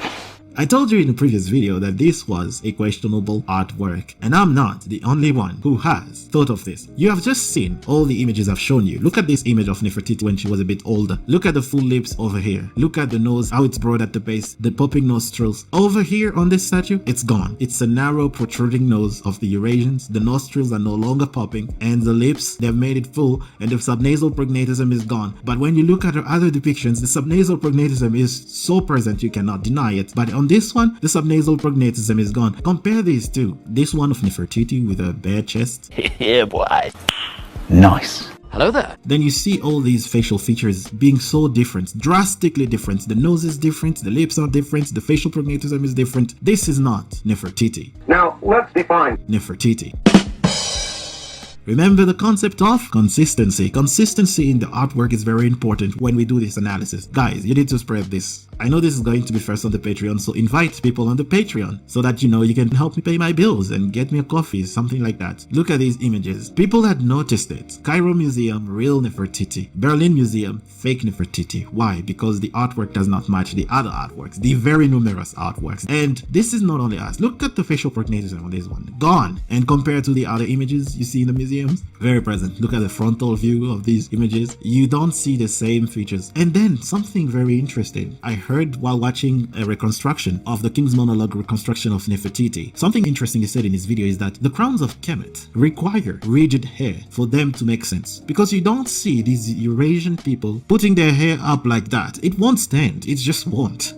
I told you in the previous video that this was a questionable artwork, and I'm not the only one who has thought of this. You have just seen all the images I've shown you. Look at this image of Nefertiti when she was a bit older. Look at the full lips over here. Look at the nose, how it's broad at the base, the popping nostrils. Over here on this statue, it's gone. It's a narrow protruding nose of the Eurasians. The nostrils are no longer popping, and the lips, they've made it full, and the subnasal prognatism is gone. But when you look at her other depictions, the subnasal prognatism is so present you cannot deny it. But on this one, the subnasal prognatism is gone. Compare these two. This one of Nefertiti with a bare chest. Yeah, boy. Nice. Hello there. Then you see all these facial features being so different, drastically different. The nose is different, the lips are different, the facial prognatism is different. This is not Nefertiti. Now let's define Nefertiti. Remember the concept of consistency. Consistency in the artwork is very important when we do this analysis. Guys, you need to spread this. I know this is going to be first on the Patreon, so invite people on the Patreon so that you can help me pay my bills and get me a coffee, something like that. Look at these images. People had noticed it. Cairo Museum, real Nefertiti. Berlin Museum, fake Nefertiti. Why? Because the artwork does not match the other artworks, the very numerous artworks. And this is not only us. Look at the facial prognatism on this one. Gone. And compared to the other images you see in the museums, very present. Look at the frontal view of these images. You don't see the same features. And then something very interesting I heard while watching a reconstruction of the King's Monologue reconstruction of Nefertiti. Something interesting he said in his video is that the crowns of Kemet require rigid hair for them to make sense, because you don't see these Eurasian people putting their hair up like that. It won't stand. It just won't.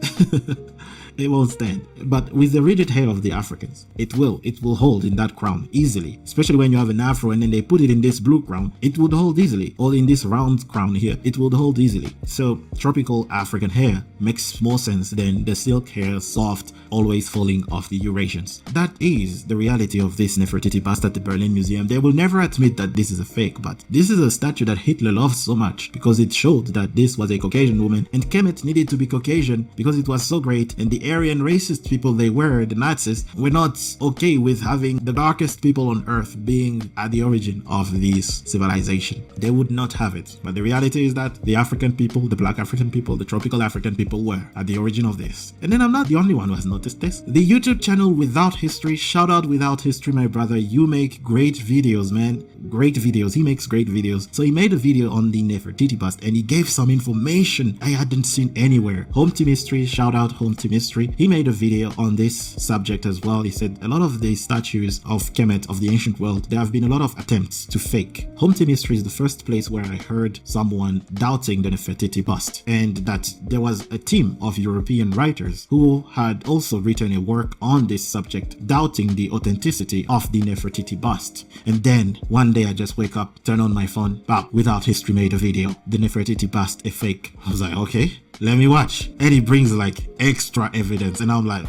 It won't stand. But with the rigid hair of the Africans, it will hold in that crown easily. Especially when you have an afro and then they put it in this blue crown, it would hold easily. Or in this round crown here, it would hold easily. So tropical African hair makes more sense than the silk hair, soft, always falling off the Eurasians. That is the reality of this Nefertiti bust at the Berlin Museum. They will never admit that this is a fake, but this is a statue that Hitler loved so much because it showed that this was a Caucasian woman, and Kemet needed to be Caucasian because it was so great, and the Aryan racist people they were, the Nazis, were not okay with having the darkest people on earth being at the origin of this civilization. They would not have it. But the reality is that the African people, the black African people, the tropical African people were at the origin of this. And then I'm not the only one who has noticed this. The YouTube channel Without History, shout out Without History, my brother. You make great videos, man. Great videos. He makes great videos. So he made a video on the Nefertiti bust and he gave some information I hadn't seen anywhere. Home to Mystery, shout out Home to Mystery. He made a video on this subject as well. He said a lot of the statues of Kemet of the ancient world, there have been a lot of attempts to fake. Home to Mystery is the first place where I heard someone doubting the Nefertiti bust, and that there was a team of European writers who had also written a work on this subject, doubting the authenticity of the Nefertiti bust. And then one day I just wake up, turn on my phone, bam, Without History made a video, the Nefertiti bust a fake. I was like, okay, let me watch. And he brings like extra evidence and I'm like,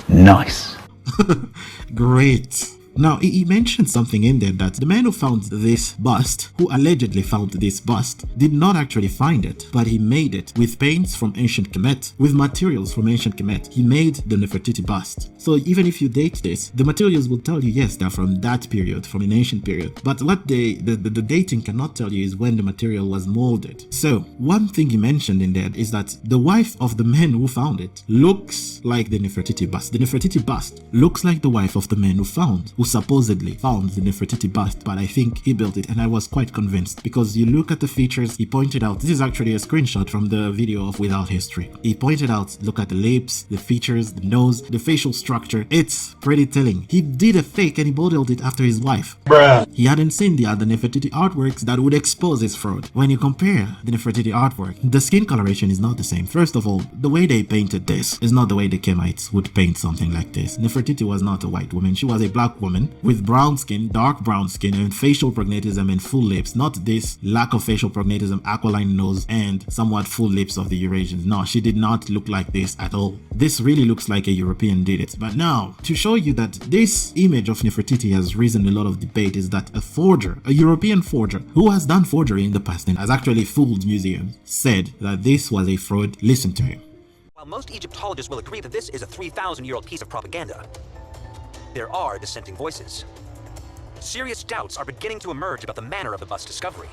Nice. great. Now, he mentioned something in there that the man who found this bust, who allegedly found this bust, did not actually find it, but he made it with paints from ancient Kemet, with materials from ancient Kemet. He made the Nefertiti bust. So even if you date this, the materials will tell you, yes, they're from that period, from an ancient period. But what the dating cannot tell you is when the material was molded. So one thing he mentioned in there is that the wife of the man who found it looks like the Nefertiti bust. The Nefertiti bust looks like the wife of the man who supposedly found the Nefertiti bust, but I think he built it, and I was quite convinced because you look at the features he pointed out. This is actually a screenshot from the video of Without History. He pointed out, look at the lips, the features, the nose, the facial structure. It's pretty telling. He did a fake and he modeled it after his wife. Bruh. He hadn't seen the other Nefertiti artworks that would expose his fraud. When you compare the Nefertiti artwork, the skin coloration is not the same. First of all, the way they painted this is not the way the Kemites would paint something like this. Nefertiti was not a white woman. She was a black woman with brown skin, dark brown skin, and facial prognatism and full lips. Not this lack of facial prognatism, aquiline nose, and somewhat full lips of the Eurasians. No, she did not look like this at all. This really looks like a European did it. But now, to show you that this image of Nefertiti has risen a lot of debate is that a forger, a European forger, who has done forgery in the past and has actually fooled museums, said that this was a fraud. Listen to him. While most Egyptologists will agree that this is a 3,000-year-old piece of propaganda, there are dissenting voices. Serious doubts are beginning to emerge about the manner of the bust's discovery.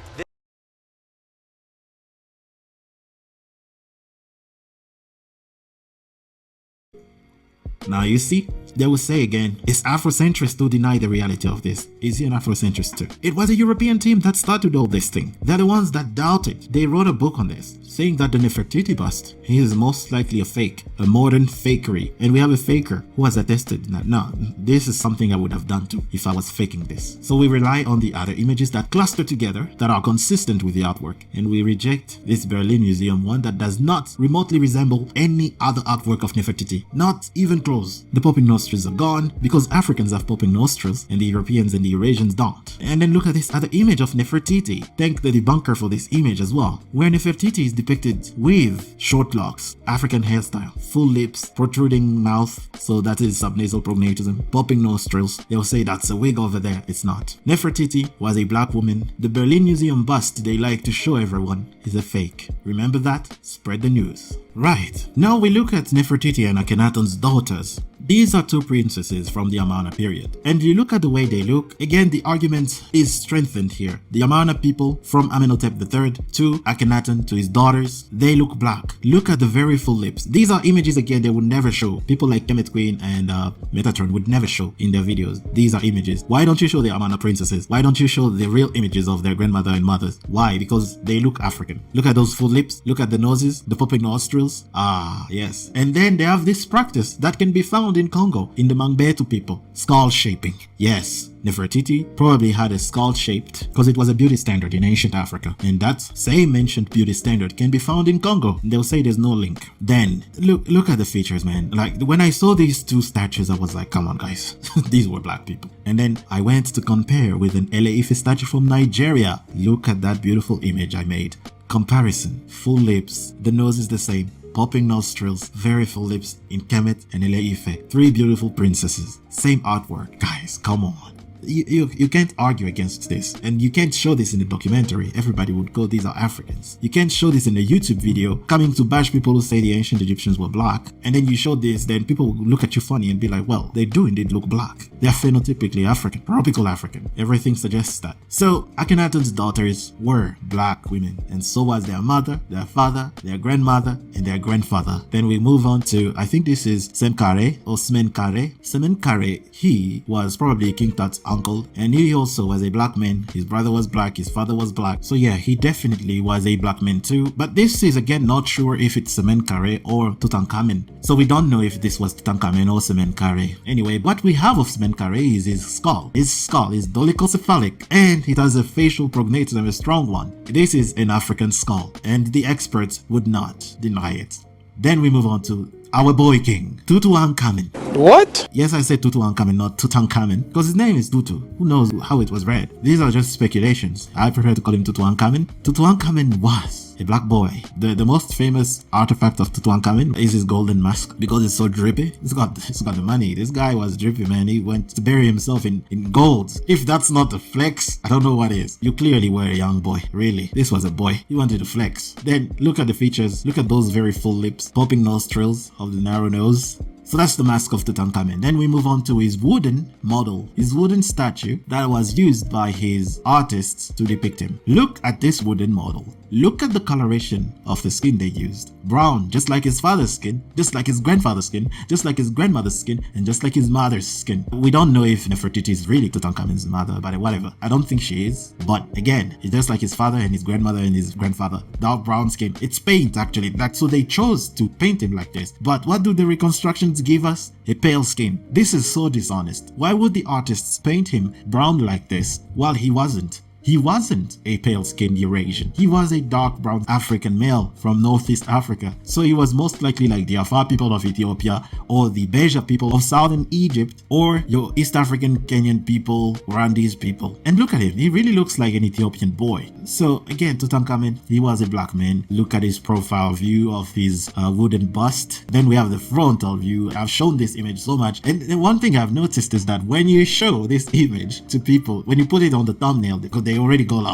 Now you see, they will say again, it's Afrocentrists who deny the reality of this. Is he an Afrocentrist too? It was a European team that started all this thing. They're the ones that doubted. They wrote a book on this, saying that the Nefertiti bust is most likely a fake, a modern fakery. And we have a faker who has attested that, no, this is something I would have done too if I was faking this. So we rely on the other images that cluster together, that are consistent with the artwork. And we reject this Berlin Museum one that does not remotely resemble any other artwork of Nefertiti. Not even close. The Pope in Nostrum nostrils are gone because Africans have popping nostrils and the Europeans and the Eurasians don't. And then look at this other image of Nefertiti. Thank the debunker for this image as well, where Nefertiti is depicted with short locks, African hairstyle, full lips, protruding mouth, so that is subnasal prognatism, popping nostrils. They'll say that's a wig over there. It's not. Nefertiti was a black woman. The Berlin Museum bust they like to show everyone is a fake. Remember that? Spread the news. Right, now we look at Nefertiti and Akhenaten's daughters. These are two princesses from the Amarna period. And you look at the way they look, again the argument is strengthened here. The Amarna people, from Amenhotep III to Akhenaten to his daughters, they look black. Look at the very full lips. These are images again they would never show. People like Kemet Queen and Metatron would never show in their videos. These are images. Why don't you show the Amarna princesses? Why don't you show the real images of their grandmother and mothers? Why? Because they look African. Look at those full lips. Look at the noses, the popping nostrils. Ah, yes. And then they have this practice that can be found in Congo, in the Mangbetu people, skull shaping. Yes, Nefertiti probably had a skull shaped because it was a beauty standard in ancient Africa, and that same ancient beauty standard can be found in Congo. They'll say there's no link. Then look at the features, man. Like when I saw these two statues, I was like, come on guys, these were black people. And then I went to compare with an Ele-Ife statue from Nigeria. Look at that beautiful image I made. Comparison, full lips, the nose is the same, popping nostrils, very full lips in Kemet and Ele-Ife. Three beautiful princesses, same artwork. Guys, come on. You can't argue against this, and you can't show this in a documentary. Everybody would go, these are Africans. You can't show this in a YouTube video coming to bash people who say the ancient Egyptians were black, and then you show this, then people will look at you funny and be like, well, they do indeed look black. They are phenotypically African, tropical African. Everything suggests that. So Akhenaten's daughters were black women, and so was their mother, their father, their grandmother, and their grandfather. Then we move on to, I think this is Smenkhkare or Smenkhkare. Smenkhkare, he was probably King Tut's uncle, and he also was a black man. His brother was black, his father was black, so yeah, he definitely was a black man too. But this is again not sure if it's Smenkhkare or Tutankhamen, so we don't know if this was Tutankhamen or Smenkhkare. Anyway, what we have of Smenkhkare is his skull. His skull is dolichocephalic, and it has a facial prognatism, a strong one. This is an African skull, and the experts would not deny it. Then we move on to our boy king, Tutankhamun. What? Yes, I said Tutankhamun, not Tutankhamen, because his name is Tutu. Who knows how it was read? These are just speculations. I prefer to call him Tutankhamun. Tutankhamun was a black boy. The most famous artifact of Tutankhamun is his golden mask because it's so drippy. It's got the money. This guy was drippy, man. He went to bury himself in gold. If that's not a flex, I don't know what is. You clearly were a young boy. Really. This was a boy. He wanted to flex. Then look at the features. Look at those very full lips, popping nostrils of the narrow nose. So that's the mask of Tutankhamun. Then we move on to his wooden model, his wooden statue that was used by his artists to depict him. Look at this wooden model. Look at the coloration of the skin they used. Brown, just like his father's skin, just like his grandfather's skin, just like his grandmother's skin, and just like his mother's skin. We don't know if Nefertiti is really Tutankhamun's mother, but whatever. I don't think she is. But again, it's just like his father and his grandmother and his grandfather. Dark brown skin. It's paint actually. So they chose to paint him like this. But what do the reconstructions give us? A pale skin. This is so dishonest. Why would the artists paint him brown like this while he wasn't? He wasn't a pale-skinned Eurasian. He was a dark brown African male from Northeast Africa. So he was most likely like the Afar people of Ethiopia or the Beja people of Southern Egypt or your East African Kenyan people, Rwandese people. And look at him. He really looks like an Ethiopian boy. So again, Tutankhamun, he was a black man. Look at his profile view of his wooden bust. Then we have the frontal view. I've shown this image so much. And the one thing I've noticed is that when you show this image to people, when you put it on the thumbnail, because they already go like,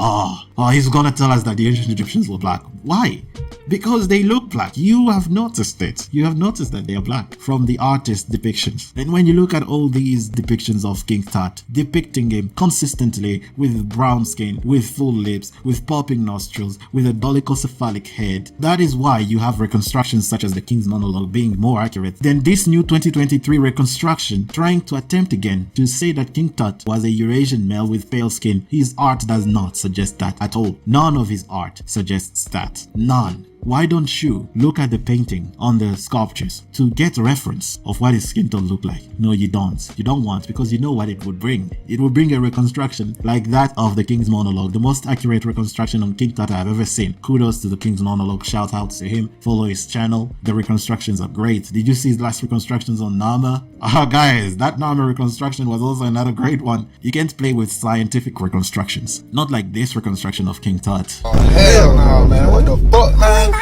oh, he's gonna tell us that the ancient Egyptians were black. Why? Because they look black. You have noticed it. You have noticed that they are black from the artist depictions. And when you look at all these depictions of King Tut, depicting him consistently with brown skin, with full lips, with popping nostrils, with a dolichocephalic head, that is why you have reconstructions such as the King's Monologue being more accurate than this new 2023 reconstruction trying to attempt again to say that King Tut was a Eurasian male with pale skin. His art does not suggest that at all. None of his art suggests that. None. why don't you look at the painting on the sculptures to get a reference of what his skin tone looked like? No, you don't. You don't want, because you know what it would bring. It would bring a reconstruction like that of the King's Monologue, the most accurate reconstruction on King Tut I've ever seen. Kudos to the King's Monologue. Shout out to him. Follow his channel. The reconstructions are great. Did you see his last reconstructions on Nama? Oh, guys, that Nama reconstruction was also another great one. You can't play with scientific reconstructions. Not like this reconstruction of King Tut. Oh, hell no, man. What the fuck, man?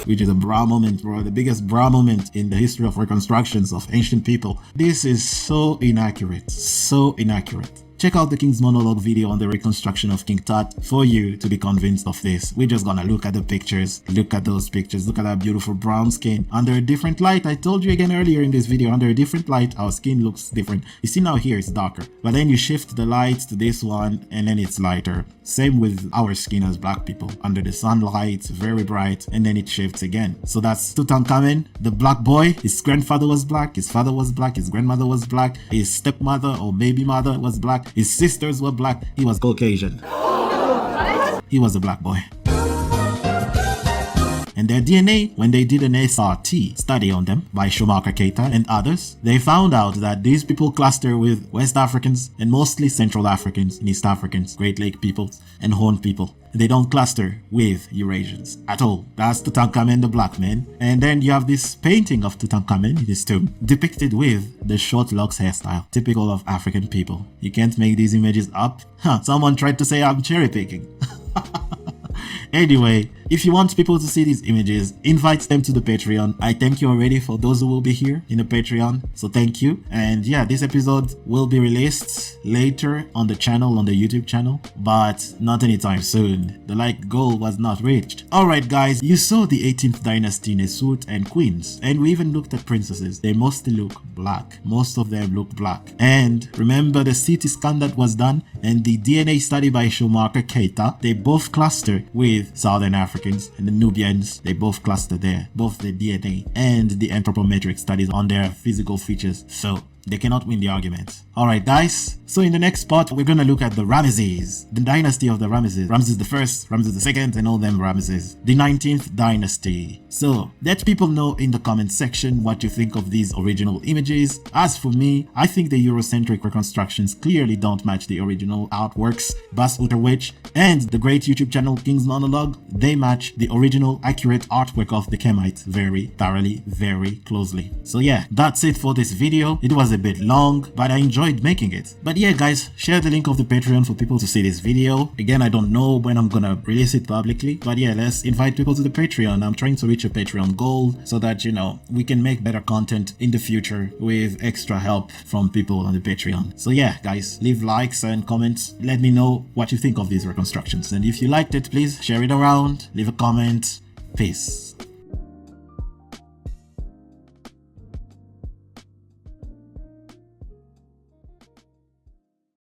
Which is a bra moment, bro. The biggest bra moment in the history of reconstructions of ancient people. This is so inaccurate. So inaccurate. Check out the King's Monologue video on the reconstruction of King Tut for you to be convinced of this. We're just gonna look at the pictures. Look at those pictures. Look at that beautiful brown skin. Under a different light, I told you again earlier in this video, under a different light, our skin looks different. You see now here it's darker. But then you shift the light to this one and then it's lighter. Same with our skin as black people. Under the sunlight, very bright, and then it shifts again. So that's Tutankhamen, the black boy. His grandfather was black, his father was black, his grandmother was black, his stepmother or baby mother was black. His sisters were black. He was Caucasian. He was a black boy. And their DNA, when they did an SRT study on them by Schumacher Keita and others, they found out that these people cluster with West Africans and mostly Central Africans and East Africans, Great Lake peoples and Horn people. They don't cluster with Eurasians at all. That's Tutankhamen, the black man. And then you have this painting of Tutankhamen in his tomb, depicted with the short locks hairstyle, typical of African people. You can't make these images up. Someone tried to say I'm cherry picking. Anyway, if you want people to see these images, invite them to the Patreon. I thank you already for those who will be here in the Patreon, so thank you. And yeah, this episode will be released later on the channel, on the YouTube channel, but not anytime soon. The like goal was not reached. Alright guys, you saw the 18th Dynasty Nswt and queens, and we even looked at princesses. They mostly look black. Most of them look black. And remember the CT scan that was done and the DNA study by Schumacher Keita, they both cluster with Southern Africans and the Nubians. They both cluster there, both the DNA and the anthropometric studies on their physical features. So they cannot win the argument. Alright guys, so in the next part we're gonna look at the Ramesses, the dynasty of the Ramesses, Ramses the First, Ramses the Second, and all them Ramesses, the 19th dynasty. So let people know in the comment section what you think of these original images. As for me, I think the Eurocentric reconstructions clearly don't match the original artworks, Bas Uterwich and the great YouTube channel King's Monologue. They match the original accurate artwork of the Kemite very thoroughly, very closely. So yeah, that's it for this video. It was a bit long, but I enjoyed making it. But yeah guys, share the link of the Patreon for people to see this video. Again, I don't know when I'm gonna release it publicly, but yeah, let's invite people to the Patreon. I'm trying to reach a Patreon goal so that, you know, we can make better content in the future with extra help from people on the Patreon. So yeah guys, leave likes and comments. Let me know what you think of these reconstructions, and if you liked it, please share it around, leave a comment. Peace.